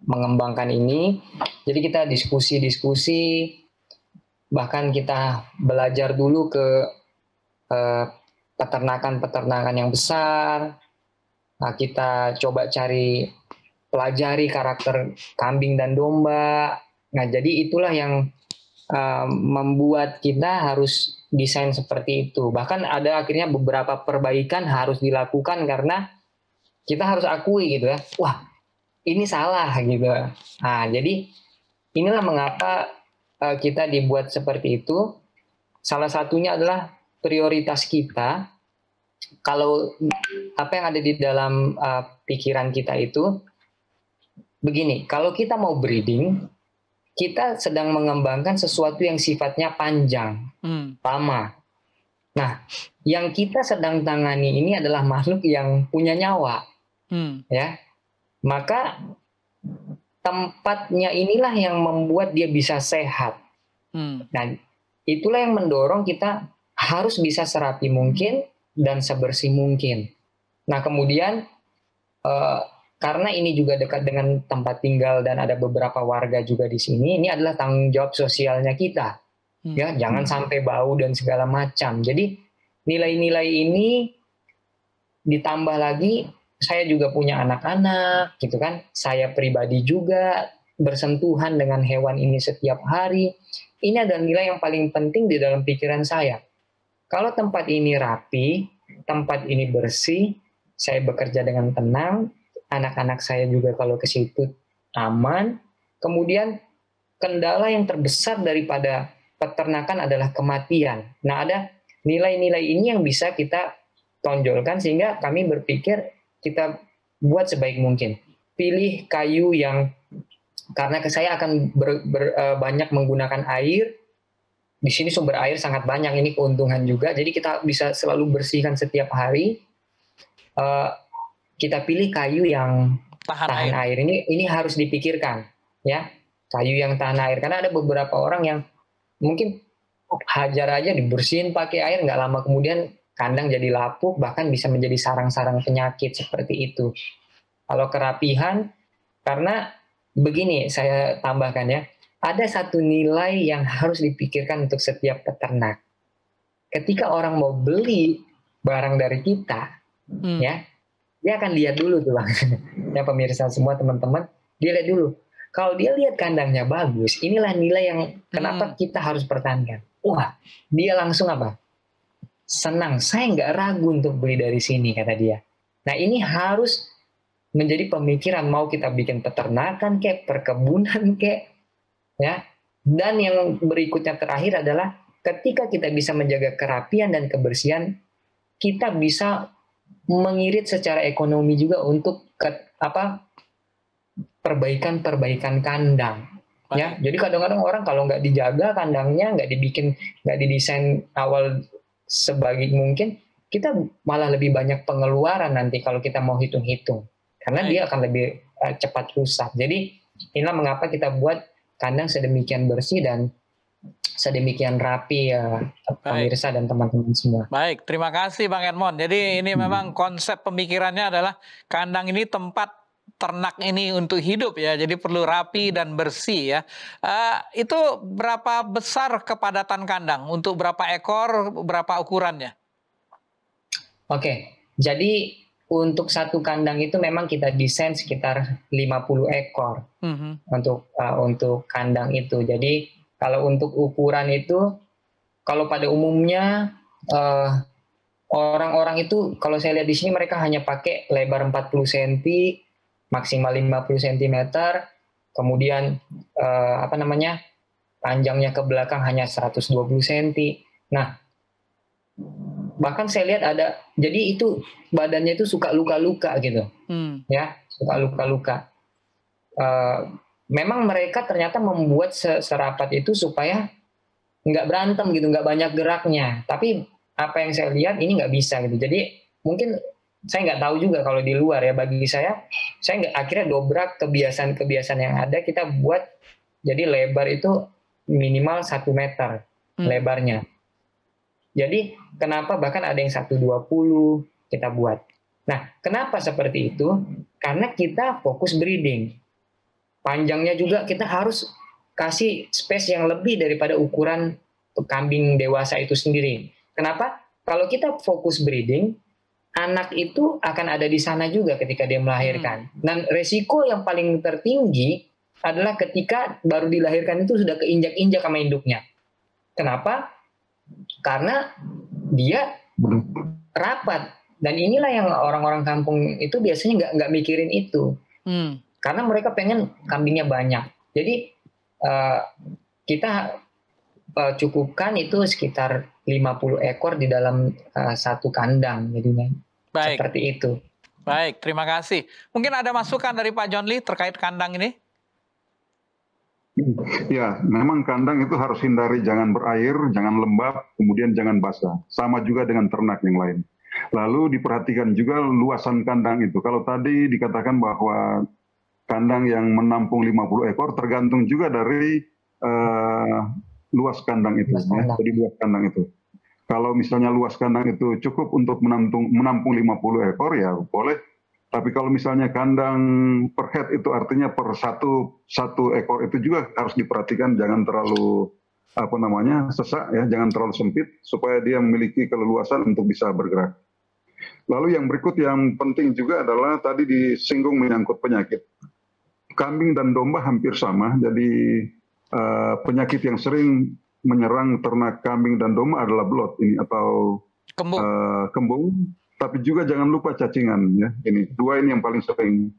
mengembangkan ini. Jadi kita diskusi, bahkan kita belajar dulu ke peternakan yang besar. Nah, kita coba pelajari karakter kambing dan domba. Nah, jadi itulah yang membuat kita harus desain seperti itu. Bahkan ada akhirnya beberapa perbaikan harus dilakukan karena kita harus akui gitu ya. Wah, ini salah gitu. Nah, jadi inilah mengapa kita dibuat seperti itu. Salah satunya adalah prioritas kita. Kalau apa yang ada di dalam pikiran kita itu begini, kalau kita mau breeding, kita sedang mengembangkan sesuatu yang sifatnya panjang, lama. Nah, yang kita sedang tangani ini adalah makhluk yang punya nyawa, ya. Maka tempatnya inilah yang membuat dia bisa sehat. Nah, itulah yang mendorong kita harus bisa serapi mungkin dan sebersih mungkin. Nah, kemudian karena ini juga dekat dengan tempat tinggal dan ada beberapa warga juga di sini, ini adalah tanggung jawab sosialnya kita. Ya, jangan sampai bau dan segala macam. Jadi nilai-nilai ini ditambah lagi, saya juga punya anak-anak, gitu kan. Saya pribadi juga bersentuhan dengan hewan ini setiap hari. Ini adalah nilai yang paling penting di dalam pikiran saya. Kalau tempat ini rapi, tempat ini bersih, saya bekerja dengan tenang, anak-anak saya juga kalau ke situ aman. Kemudian kendala yang terbesar daripada peternakan adalah kematian. Nah, ada nilai-nilai ini yang bisa kita tonjolkan sehingga kami berpikir kita buat sebaik mungkin. Pilih kayu yang, karena saya akan banyak menggunakan air. Di sini sumber air sangat banyak, ini keuntungan juga. Jadi kita bisa selalu bersihkan setiap hari. Kita pilih kayu yang tahan air. Ini harus dipikirkan, ya. Kayu yang tahan air. Karena ada beberapa orang yang mungkin hajar aja dibersihin pakai air, nggak lama kemudian kandang jadi lapuk, bahkan bisa menjadi sarang-sarang penyakit seperti itu. Kalau kerapihan, karena begini saya tambahkan ya, ada satu nilai yang harus dipikirkan untuk setiap peternak. Ketika orang mau beli barang dari kita, ya, dia akan lihat dulu tuh Bang. Ya pemirsa semua teman-teman, dia lihat dulu. Kalau dia lihat kandangnya bagus, inilah nilai yang kenapa kita harus pertahankan. Wah, dia langsung apa? Senang, saya nggak ragu untuk beli dari sini, kata dia. Nah, ini harus menjadi pemikiran, mau kita bikin peternakan kek, perkebunan kek, ya. Dan yang berikutnya terakhir adalah ketika kita bisa menjaga kerapian dan kebersihan, kita bisa mengirit secara ekonomi juga untuk perbaikan kandang. Ya, jadi kadang-kadang orang kalau nggak dijaga kandangnya, nggak didesain awal sebaik mungkin, kita malah lebih banyak pengeluaran nanti kalau kita mau hitung-hitung, karena dia akan lebih cepat rusak. Jadi inilah mengapa kita buat kandang sedemikian bersih dan sedemikian rapi ya, pemirsa dan teman-teman semua. Baik, terima kasih Bang Edmond. Jadi ini memang konsep pemikirannya adalah kandang ini tempat ternak ini untuk hidup ya, jadi perlu rapi dan bersih ya. Itu berapa besar kepadatan kandang? Untuk berapa ekor, berapa ukurannya? Oke, jadi untuk satu kandang itu memang kita desain sekitar 50 ekor untuk kandang itu. Jadi kalau untuk ukuran itu, kalau pada umumnya orang-orang itu, kalau saya lihat di sini mereka hanya pakai lebar 40 cm, maksimal 50 cm, kemudian panjangnya ke belakang hanya 120 cm. Nah, bahkan saya lihat ada, jadi itu badannya itu suka luka-luka gitu, ya, suka luka-luka. Memang mereka ternyata membuat serapat itu supaya nggak berantem gitu, nggak banyak geraknya. Tapi apa yang saya lihat ini nggak bisa gitu. Jadi mungkin saya nggak tahu juga kalau di luar ya. Bagi saya nggak, akhirnya dobrak kebiasaan-kebiasaan yang ada. Kita buat jadi lebar itu minimal 1 meter lebarnya. Jadi kenapa bahkan ada yang 120 kita buat. Nah, kenapa seperti itu? Karena kita fokus breeding. Panjangnya juga kita harus kasih space yang lebih daripada ukuran kambing dewasa itu sendiri. Kenapa? Kalau kita fokus breeding, anak itu akan ada di sana juga ketika dia melahirkan. Dan resiko yang paling tertinggi adalah ketika baru dilahirkan itu sudah keinjak-injak sama induknya. Kenapa? Karena dia rapat. Dan inilah yang orang-orang kampung itu biasanya nggak mikirin itu. Karena mereka pengen kambingnya banyak. Jadi kita cukupkan itu sekitar 50 ekor di dalam satu kandang. Jadinya seperti itu. Baik, terima kasih. Mungkin ada masukan dari Pak John Lee terkait kandang ini? Ya, memang kandang itu harus hindari jangan berair, jangan lembab, kemudian jangan basah. Sama juga dengan ternak yang lain. Lalu diperhatikan juga luasan kandang itu. Kalau tadi dikatakan bahwa kandang yang menampung 50 ekor tergantung juga dari luas kandang itu. Jadi luas kandang itu. Kalau misalnya luas kandang itu cukup untuk menampung 50 ekor ya boleh. Tapi kalau misalnya kandang per head itu artinya per satu ekor itu juga harus diperhatikan, jangan terlalu sesak ya, jangan terlalu sempit supaya dia memiliki keleluasan untuk bisa bergerak. Lalu yang berikut yang penting juga adalah tadi disinggung menyangkut penyakit. Kambing dan domba hampir sama, jadi penyakit yang sering menyerang ternak kambing dan domba adalah blot ini atau kembung, tapi juga jangan lupa cacingan ya. Ini dua ini yang paling sering.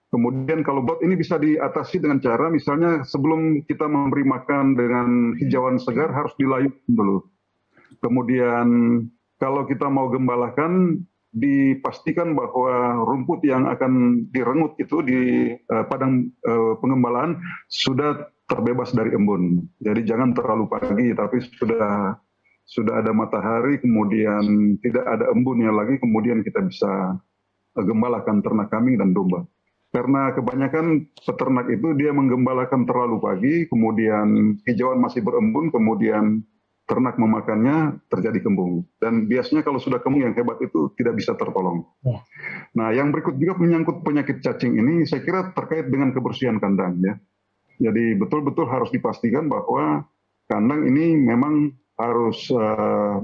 Kemudian kalau blot ini bisa diatasi dengan cara misalnya sebelum kita memberi makan dengan hijauan segar harus dilayutkan dulu. Kemudian kalau kita mau gembalakan, dipastikan bahwa rumput yang akan direngut itu di padang pengembalaan sudah terbebas dari embun. Jadi jangan terlalu pagi, tapi sudah ada matahari, kemudian tidak ada embunnya lagi, kemudian kita bisa gembalakan ternak kambing dan domba. Karena kebanyakan peternak itu dia menggembalakan terlalu pagi, kemudian hijauan masih berembun, kemudian ternak memakannya terjadi kembung. Dan biasanya kalau sudah kembung yang hebat itu tidak bisa tertolong. Ya. Nah, yang berikut juga menyangkut penyakit cacing ini, saya kira terkait dengan kebersihan kandang ya. Jadi betul-betul harus dipastikan bahwa kandang ini memang harus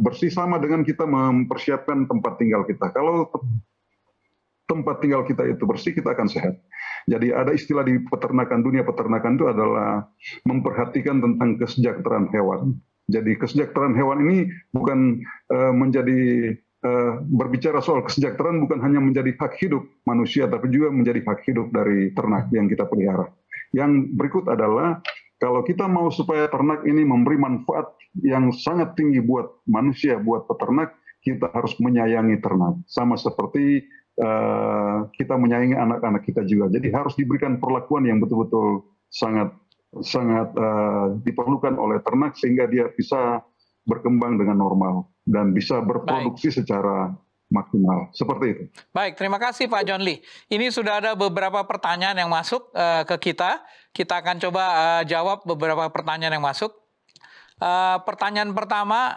bersih sama dengan kita mempersiapkan tempat tinggal kita. Kalau tempat tinggal kita itu bersih, kita akan sehat. Jadi ada istilah di peternakan, dunia peternakan itu adalah memperhatikan tentang kesejahteraan hewan. Jadi kesejahteraan hewan ini bukan menjadi berbicara soal kesejahteraan bukan hanya menjadi hak hidup manusia, tapi juga menjadi hak hidup dari ternak yang kita pelihara. Yang berikut adalah, kalau kita mau supaya ternak ini memberi manfaat yang sangat tinggi buat manusia, buat peternak, kita harus menyayangi ternak. Sama seperti kita menyayangi anak-anak kita juga. Jadi harus diberikan perlakuan yang betul-betul sangat diperlukan oleh ternak, sehingga dia bisa berkembang dengan normal dan bisa berproduksi secara maksimal. Seperti itu. Baik, terima kasih Pak John Lee. Ini sudah ada beberapa pertanyaan yang masuk ke kita. Kita akan coba jawab beberapa pertanyaan yang masuk. Pertanyaan pertama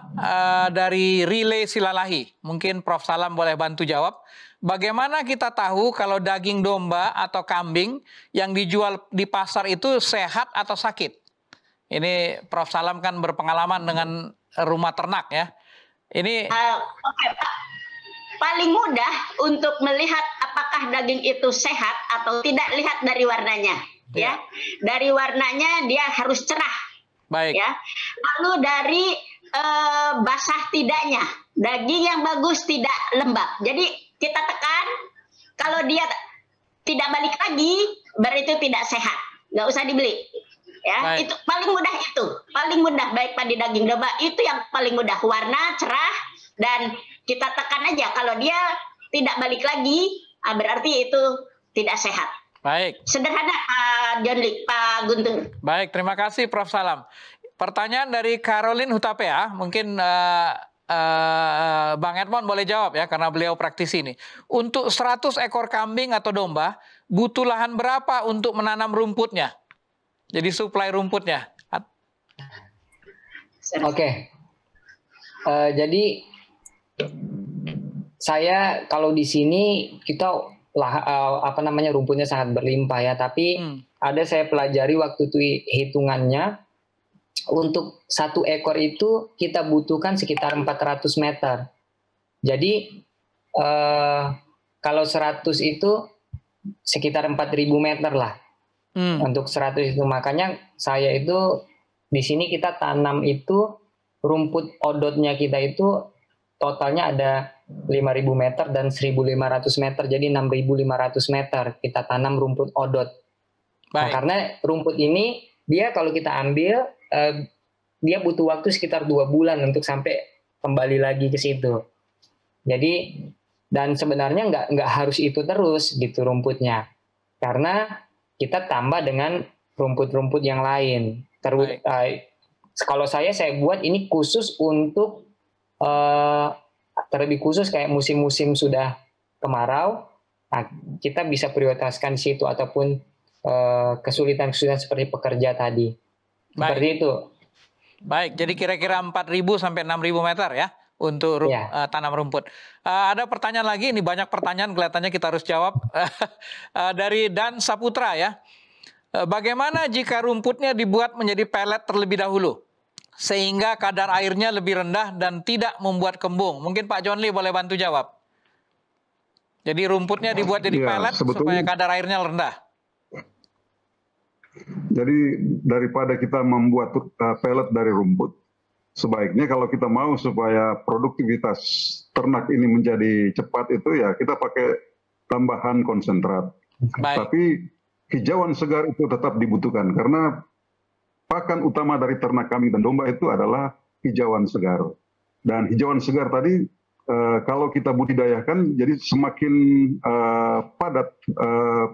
dari Rile Silalahi. Mungkin Prof. Salam boleh bantu jawab. Bagaimana kita tahu kalau daging domba atau kambing yang dijual di pasar itu sehat atau sakit? Ini Prof. Salam kan berpengalaman dengan rumah ternak ya. Ini Oke, Pak. Paling mudah untuk melihat apakah daging itu sehat atau tidak, lihat dari warnanya, ya. Dari warnanya dia harus cerah. baik. Ya. Lalu dari basah tidaknya, daging yang bagus tidak lembab. Jadi kita tekan, kalau dia tidak balik lagi, berarti tidak sehat, nggak usah dibeli. Ya, Baik. itu paling mudah baik pada daging domba itu yang paling mudah, warna cerah dan kita tekan aja. Kalau dia tidak balik lagi, berarti itu tidak sehat. Baik. Sederhana, Pak John Lee, Pak Guntur. Baik, terima kasih Prof. Salam. Pertanyaan dari Caroline Hutapea, mungkin Bang Edmond boleh jawab ya, karena beliau praktisi ini. Untuk 100 ekor kambing atau domba, butuh lahan berapa untuk menanam rumputnya? Jadi suplai rumputnya. Oke. Jadi saya kalau di sini kita rumputnya sangat berlimpah ya, tapi ada saya pelajari waktu itu hitungannya, untuk 1 ekor itu kita butuhkan sekitar 400 meter. Jadi kalau 100 itu sekitar 4.000 meter lah. Untuk 100 itu, makanya saya itu di sini kita tanam itu rumput odotnya kita itu totalnya ada 5.000 meter dan 1.500 meter, jadi 6.500 meter kita tanam rumput odot. Nah, karena rumput ini dia kalau kita ambil dia butuh waktu sekitar 2 bulan untuk sampai kembali lagi ke situ. Jadi dan sebenarnya nggak harus itu terus gitu rumputnya, karena kita tambah dengan rumput-rumput yang lain. Kalau saya buat ini khusus untuk terlebih khusus kayak musim-musim sudah kemarau, nah, kita bisa prioritaskan di situ, ataupun kesulitan-kesulitan seperti pekerja tadi. Seperti itu. Baik, jadi kira-kira 4.000 sampai 6.000 meter ya untuk tanam rumput. Ada pertanyaan lagi, ini banyak pertanyaan kelihatannya kita harus jawab. Dari Dan Saputra ya. Bagaimana jika rumputnya dibuat menjadi pelet terlebih dahulu, sehingga kadar airnya lebih rendah dan tidak membuat kembung? Mungkin Pak John Lee boleh bantu jawab. Jadi rumputnya dibuat jadi pelet supaya kadar airnya rendah. Jadi daripada kita membuat pelet dari rumput, sebaiknya kalau kita mau supaya produktivitas ternak ini menjadi cepat itu ya kita pakai tambahan konsentrat. Tapi hijauan segar itu tetap dibutuhkan, karena pakan utama dari ternak kambing dan domba itu adalah hijauan segar. Dan hijauan segar tadi kalau kita budidayakan, jadi semakin padat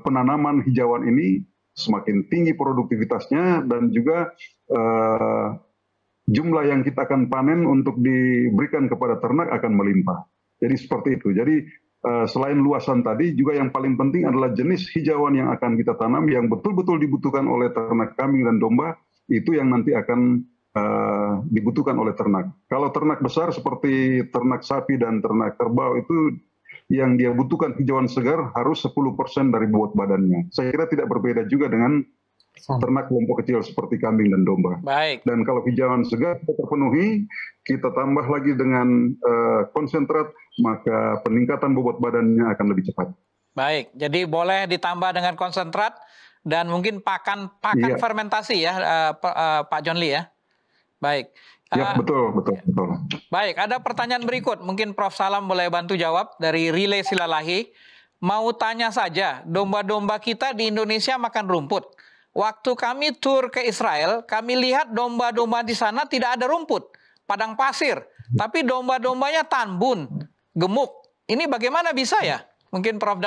penanaman hijauan ini, semakin tinggi produktivitasnya, dan juga jumlah yang kita akan panen untuk diberikan kepada ternak akan melimpah. Jadi seperti itu. Jadi selain luasan tadi, juga yang paling penting adalah jenis hijauan yang akan kita tanam yang betul-betul dibutuhkan oleh ternak kambing dan domba, itu yang nanti akan dibutuhkan oleh ternak. Kalau ternak besar seperti ternak sapi dan ternak kerbau itu yang dia butuhkan hijauan segar harus 10% dari bobot badannya. Saya kira tidak berbeda juga dengan ternak kelompok kecil seperti kambing dan domba. Baik. Dan kalau hijauan segar terpenuhi, kita tambah lagi dengan konsentrat, maka peningkatan bobot badannya akan lebih cepat. Baik, jadi boleh ditambah dengan konsentrat dan mungkin pakan fermentasi ya, Pak John Lee ya. Baik, Ya, betul. Baik, ada pertanyaan berikut. Mungkin Prof. Salam boleh bantu jawab dari Relay Silalahi. Mau tanya saja, domba-domba kita di Indonesia makan rumput. Waktu kami tur ke Israel, kami lihat domba-domba di sana tidak ada rumput, padang pasir. Tapi domba-dombanya tanbun, gemuk. Ini bagaimana bisa ya? Mungkin Prof.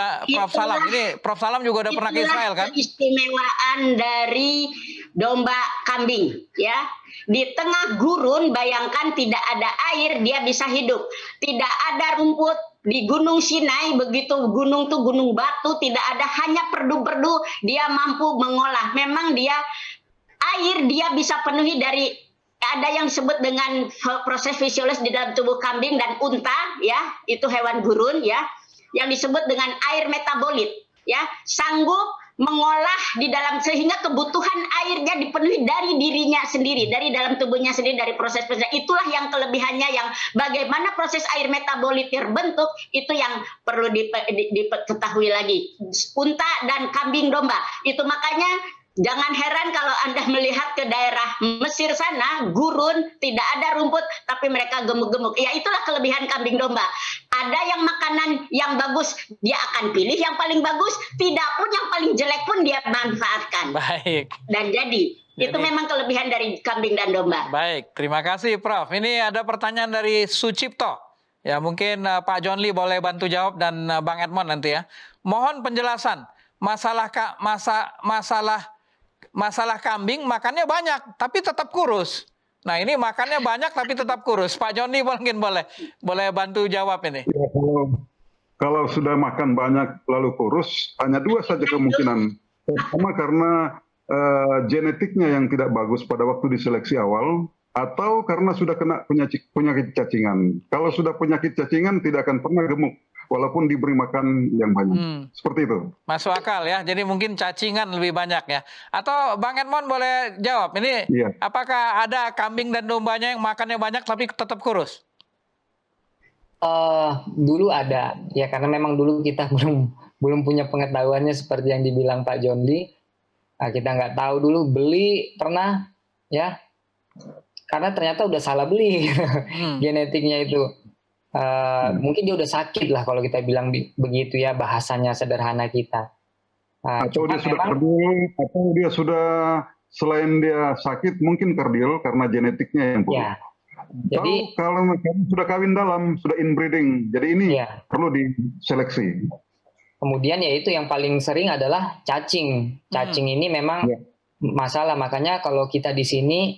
Salam. Ini Prof. Salam juga udah pernah ke Israel kan? Keistimewaan dari domba kambing, ya. Di tengah gurun, bayangkan tidak ada air, dia bisa hidup. Tidak ada rumput di Gunung Sinai, begitu gunung tuh gunung batu, tidak ada, hanya perdu-perdu, dia mampu mengolah. Memang dia air dia bisa penuhi dari, ada yang disebut dengan proses fisiologis di dalam tubuh kambing dan unta, ya, itu hewan gurun, ya, yang disebut dengan air metabolit, ya, sanggup mengolah di dalam, sehingga kebutuhan airnya dipenuhi dari dirinya sendiri, dari dalam tubuhnya sendiri, dari proses-proses. Itulah yang kelebihannya, yang bagaimana proses air metabolit terbentuk, itu yang perlu diketahui lagi. Unta dan kambing domba, itu makanya jangan heran kalau Anda melihat ke daerah Mesir sana, gurun, tidak ada rumput, tapi mereka gemuk-gemuk. Ya, itulah kelebihan kambing domba. Ada yang makanan yang bagus, dia akan pilih yang paling bagus. Tidak pun yang paling jelek pun dia manfaatkan. Baik. Dan jadi itu memang kelebihan dari kambing dan domba. Baik, terima kasih Prof. Ini ada pertanyaan dari Sucipto. Ya, mungkin Pak John Lee boleh bantu jawab dan Bang Edmond nanti ya. Mohon penjelasan masalah kambing makannya banyak tapi tetap kurus. Nah, ini makannya banyak tapi tetap kurus. Pak Joni mungkin boleh bantu jawab ini. Ya, kalau sudah makan banyak lalu kurus, hanya dua saja kemungkinan. Pertama karena genetiknya yang tidak bagus pada waktu diseleksi awal, atau karena sudah kena penyakit cacingan. Kalau sudah penyakit cacingan tidak akan pernah gemuk, walaupun diberi makan yang banyak. Seperti itu. Masuk akal ya, jadi mungkin cacingan lebih banyak ya. Atau Bang Edmond boleh jawab, ini apakah ada kambing dan dombanya yang makannya banyak tapi tetap kurus? Dulu ada, ya, karena memang dulu kita belum punya pengetahuannya seperti yang dibilang Pak John Lee. Kita nggak tahu dulu, beli pernah, ya, karena ternyata udah salah beli genetiknya itu. Mungkin dia udah sakit lah kalau kita bilang begitu ya, bahasanya sederhana kita. Atau dia sudah kerdil, atau dia sudah, selain dia sakit mungkin kerdil karena genetiknya yang buruk. Ya. Jadi kalau sudah kawin dalam, sudah inbreeding, jadi ini perlu diseleksi. Kemudian ya itu yang paling sering adalah cacing. Cacing ini memang masalah, makanya kalau kita di sini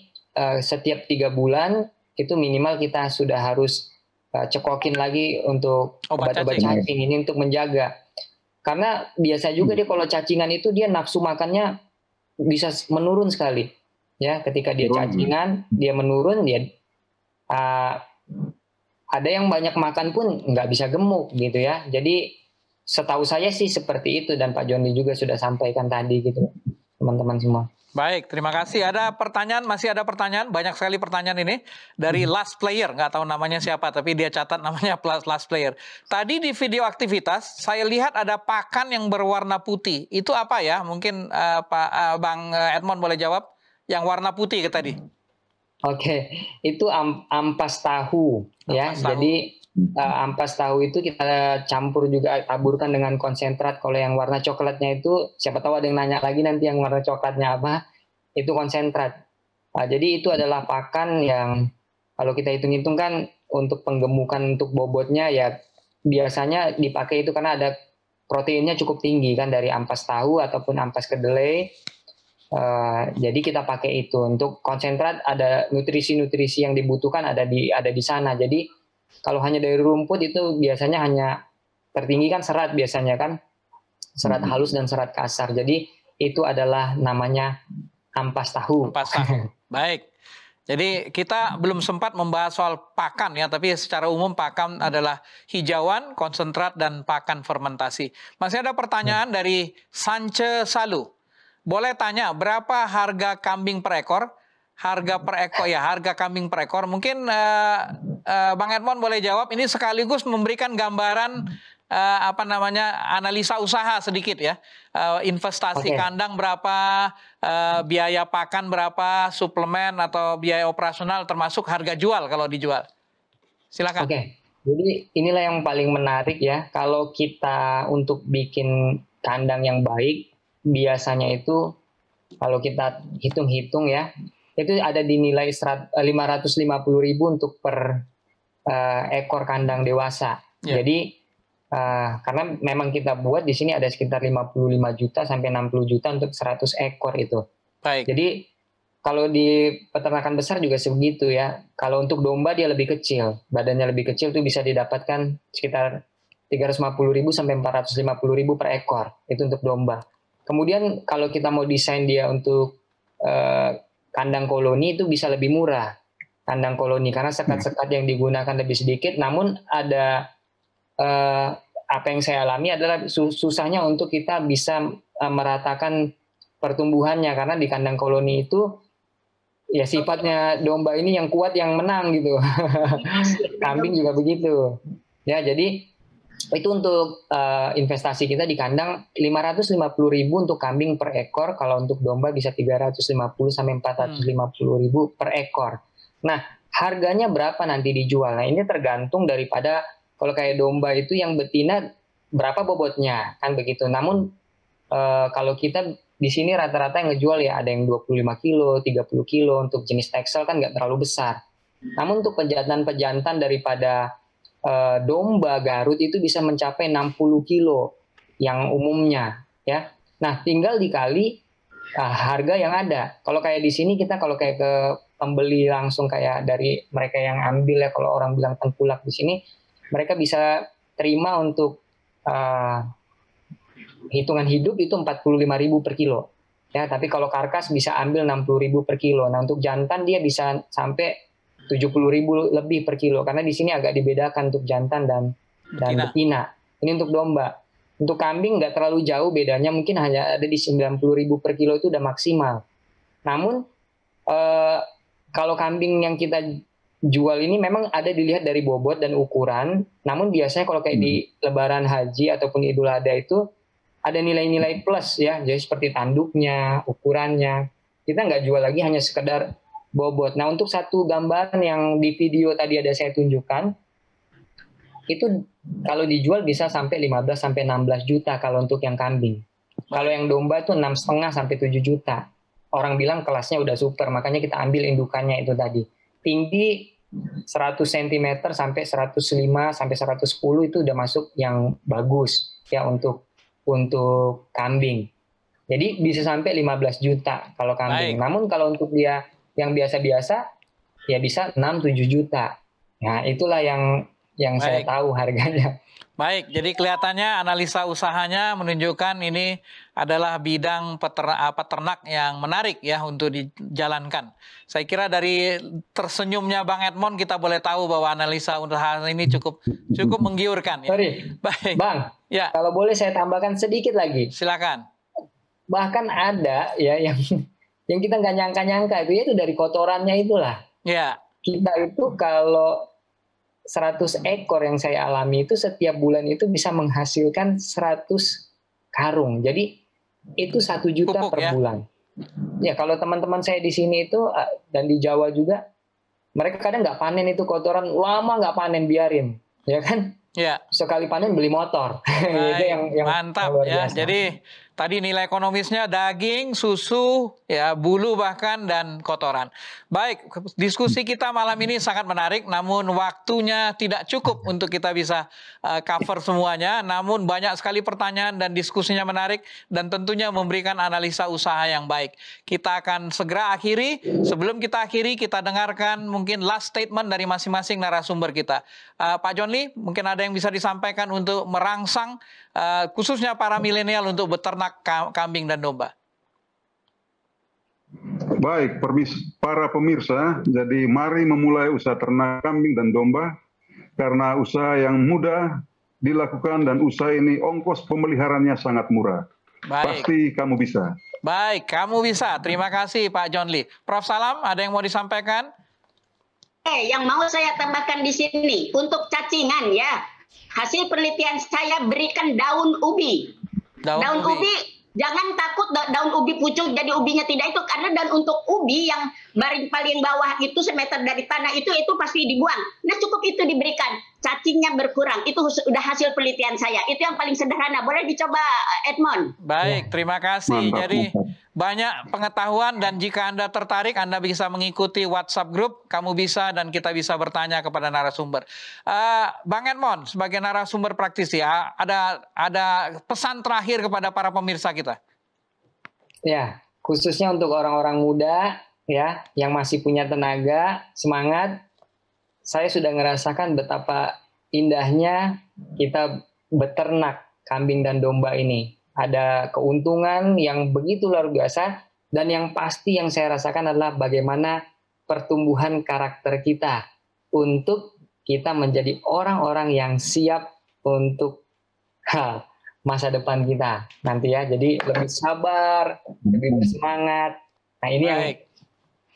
setiap 3 bulan itu minimal kita sudah harus cekokin lagi untuk obat-obat cacing ini untuk menjaga. Karena biasa juga dia kalau cacingan itu dia nafsu makannya bisa menurun sekali. Ya, ketika dia cacingan, dia menurun, dia ada yang banyak makan pun nggak bisa gemuk gitu ya. Jadi setahu saya sih seperti itu, dan Pak Joni juga sudah sampaikan tadi gitu, teman-teman semua. Baik, terima kasih. Ada pertanyaan, masih ada pertanyaan, banyak sekali pertanyaan ini dari Last Player, nggak tahu namanya siapa, tapi dia catat namanya Last Player. Tadi di video aktivitas saya lihat ada pakan yang berwarna putih. Itu apa ya? Mungkin Bang Edmond boleh jawab. Yang warna putih tadi. Oke, itu ampas tahu, ya. Jadi ampas tahu itu kita campur juga, taburkan dengan konsentrat. Kalau yang warna coklatnya itu, siapa tahu ada yang nanya lagi nanti yang warna coklatnya apa, itu konsentrat. Jadi itu adalah pakan yang kalau kita hitung-hitung kan untuk penggemukan, untuk bobotnya ya biasanya dipakai itu karena ada proteinnya cukup tinggi kan dari ampas tahu ataupun ampas kedelai. Jadi kita pakai itu untuk konsentrat, ada nutrisi-nutrisi yang dibutuhkan ada di sana. Jadi kalau hanya dari rumput itu biasanya hanya tertinggi kan serat biasanya kan, serat halus dan serat kasar. Jadi itu adalah namanya ampas tahu. Ampas tahu. Baik. Jadi kita belum sempat membahas soal pakan ya, tapi secara umum pakan adalah hijauan, konsentrat, dan pakan fermentasi. Masih ada pertanyaan dari Sance Salu. Boleh tanya berapa harga kambing per ekor? Harga kambing per ekor. Mungkin Bang Edmond boleh jawab. Ini sekaligus memberikan gambaran analisa usaha sedikit ya. Investasi Oke. kandang berapa, biaya pakan berapa, suplemen atau biaya operasional termasuk harga jual kalau dijual. Silakan. Oke, jadi inilah yang paling menarik ya. Kalau kita untuk bikin kandang yang baik, biasanya itu kalau kita hitung-hitung ya, itu ada di nilai 550.000 untuk per ekor kandang dewasa. Ya. Jadi karena memang kita buat di sini ada sekitar 55 juta sampai 60 juta untuk 100 ekor itu. Baik. Jadi kalau di peternakan besar juga sebegitu ya. Kalau untuk domba dia lebih kecil, badannya lebih kecil itu bisa didapatkan sekitar 350.000 sampai 450.000 per ekor. Itu untuk domba. Kemudian kalau kita mau desain dia untuk kandang koloni itu bisa lebih murah. Kandang koloni karena sekat-sekat yang digunakan lebih sedikit, namun ada apa yang saya alami adalah susahnya untuk kita bisa meratakan pertumbuhannya karena di kandang koloni itu ya sifatnya domba ini yang kuat yang menang gitu. Kambing juga begitu. Ya, jadi itu untuk investasi kita di kandang 550.000 untuk kambing per ekor, kalau untuk domba bisa 350 sampai 450.000 per ekor. Nah, harganya berapa nanti dijual? Nah, ini tergantung daripada kalau kayak domba itu yang betina berapa bobotnya, kan begitu. Namun kalau kita di sini rata-rata yang ngejual ya ada yang 25 kilo, 30 kilo, untuk jenis Texel kan nggak terlalu besar. Namun untuk pejantan-pejantan daripada domba Garut itu bisa mencapai 60 kilo yang umumnya ya. Nah, tinggal dikali harga yang ada. Kalau kayak di sini kita kalau kayak ke pembeli langsung kayak dari mereka yang ambil ya, kalau orang bilang tengkulak di sini, mereka bisa terima untuk hitungan hidup itu 45.000 per kilo. Ya, tapi kalau karkas bisa ambil 60.000 per kilo. Nah, untuk jantan dia bisa sampai 70.000 lebih per kilo karena di sini agak dibedakan untuk jantan dan betina. Ini untuk domba. Untuk kambing nggak terlalu jauh bedanya, mungkin hanya ada di 90.000 per kilo itu udah maksimal. Namun kalau kambing yang kita jual ini memang ada dilihat dari bobot dan ukuran. Namun biasanya kalau kayak di Lebaran Haji ataupun Idul Adha itu ada nilai-nilai plus ya, jadi seperti tanduknya, ukurannya. Kita nggak jual lagi hanya sekedar bobot. Nah, untuk satu gambaran yang di video tadi ada saya tunjukkan, itu kalau dijual bisa sampai 15 sampai 16 juta kalau untuk yang kambing. Kalau yang domba itu 6,5 sampai 7 juta. Orang bilang kelasnya udah super, makanya kita ambil indukannya itu tadi. Tinggi 100 cm sampai 105 sampai 110 itu udah masuk yang bagus ya untuk kambing. Jadi bisa sampai 15 juta kalau kambing. Baik. Namun kalau untuk dia yang biasa-biasa ya bisa 6-7 juta. Nah, itulah yang saya tahu harganya. Baik, jadi kelihatannya analisa usahanya menunjukkan ini adalah bidang peternak yang menarik ya untuk dijalankan. Saya kira dari tersenyumnya Bang Edmond kita boleh tahu bahwa analisa usaha ini cukup menggiurkan. Ya. Sorry, baik. Bang. Ya. Kalau boleh saya tambahkan sedikit lagi. Silakan. Bahkan ada ya yang kita nggak nyangka-nyangka itu dari kotorannya itulah. Ya. Kita itu kalau 100 ekor yang saya alami itu setiap bulan itu bisa menghasilkan 100 karung. Jadi itu 1 juta pupuk, per ya? bulan. Ya, kalau teman-teman saya di sini itu dan di Jawa juga, mereka kadang nggak panen itu kotoran, lama nggak panen, biarin, ya kan? Ya. Sekali panen beli motor. Itu yang mantap luar ya. biasa. Jadi tadi nilai ekonomisnya daging, susu, ya bulu bahkan dan kotoran. Baik, diskusi kita malam ini sangat menarik, namun waktunya tidak cukup untuk kita bisa cover semuanya. Namun banyak sekali pertanyaan dan diskusinya menarik dan tentunya memberikan analisa usaha yang baik. Kita akan segera akhiri. Sebelum kita akhiri, kita dengarkan mungkin last statement dari masing-masing narasumber kita. Pak John Lee, mungkin ada yang bisa disampaikan untuk merangsang khususnya para milenial untuk beternak kambing dan domba. Baik, para pemirsa, jadi mari memulai usaha ternak kambing dan domba karena usaha yang mudah dilakukan dan usaha ini ongkos pemeliharaannya sangat murah. Baik. Pasti kamu bisa. Baik, kamu bisa. Terima kasih Pak John Lee. Prof. Salam, ada yang mau disampaikan? Yang mau saya tambahkan di sini untuk cacingan ya. Hasil penelitian saya berikan daun ubi. Daun ubi, jangan takut daun ubi pucuk jadi ubinya tidak itu, karena daun untuk ubi yang paling bawah itu semeter dari tanah itu pasti dibuang. Nah cukup itu diberikan, cacingnya berkurang. Itu sudah hasil penelitian saya. Itu yang paling sederhana. Boleh dicoba Edmond. Baik, terima kasih. Mantap, Jadi mantap. banyak pengetahuan, dan jika Anda tertarik, Anda bisa mengikuti WhatsApp grup Kamu Bisa, dan kita bisa bertanya kepada narasumber. Bang Edmond, sebagai narasumber praktisi, ada pesan terakhir kepada para pemirsa kita? Ya, khususnya untuk orang-orang muda ya yang masih punya tenaga, semangat. Saya sudah ngerasakan betapa indahnya kita beternak kambing dan domba ini. Ada keuntungan yang begitu luar biasa, dan yang pasti yang saya rasakan adalah bagaimana pertumbuhan karakter kita untuk kita menjadi orang-orang yang siap untuk masa depan kita nanti ya. Jadi lebih sabar, lebih bersemangat. Nah ini yang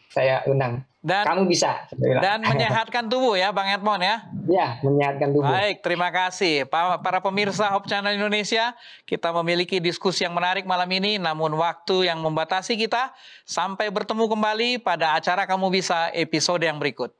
saya undang. Kamu bisa. Dan menyehatkan tubuh ya Bang Edmond ya. Ya, menyehatkan tubuh. Baik, terima kasih. Para pemirsa Hope Channel Indonesia, kita memiliki diskusi yang menarik malam ini, namun waktu yang membatasi kita. Sampai bertemu kembali pada acara Kamu Bisa episode yang berikut.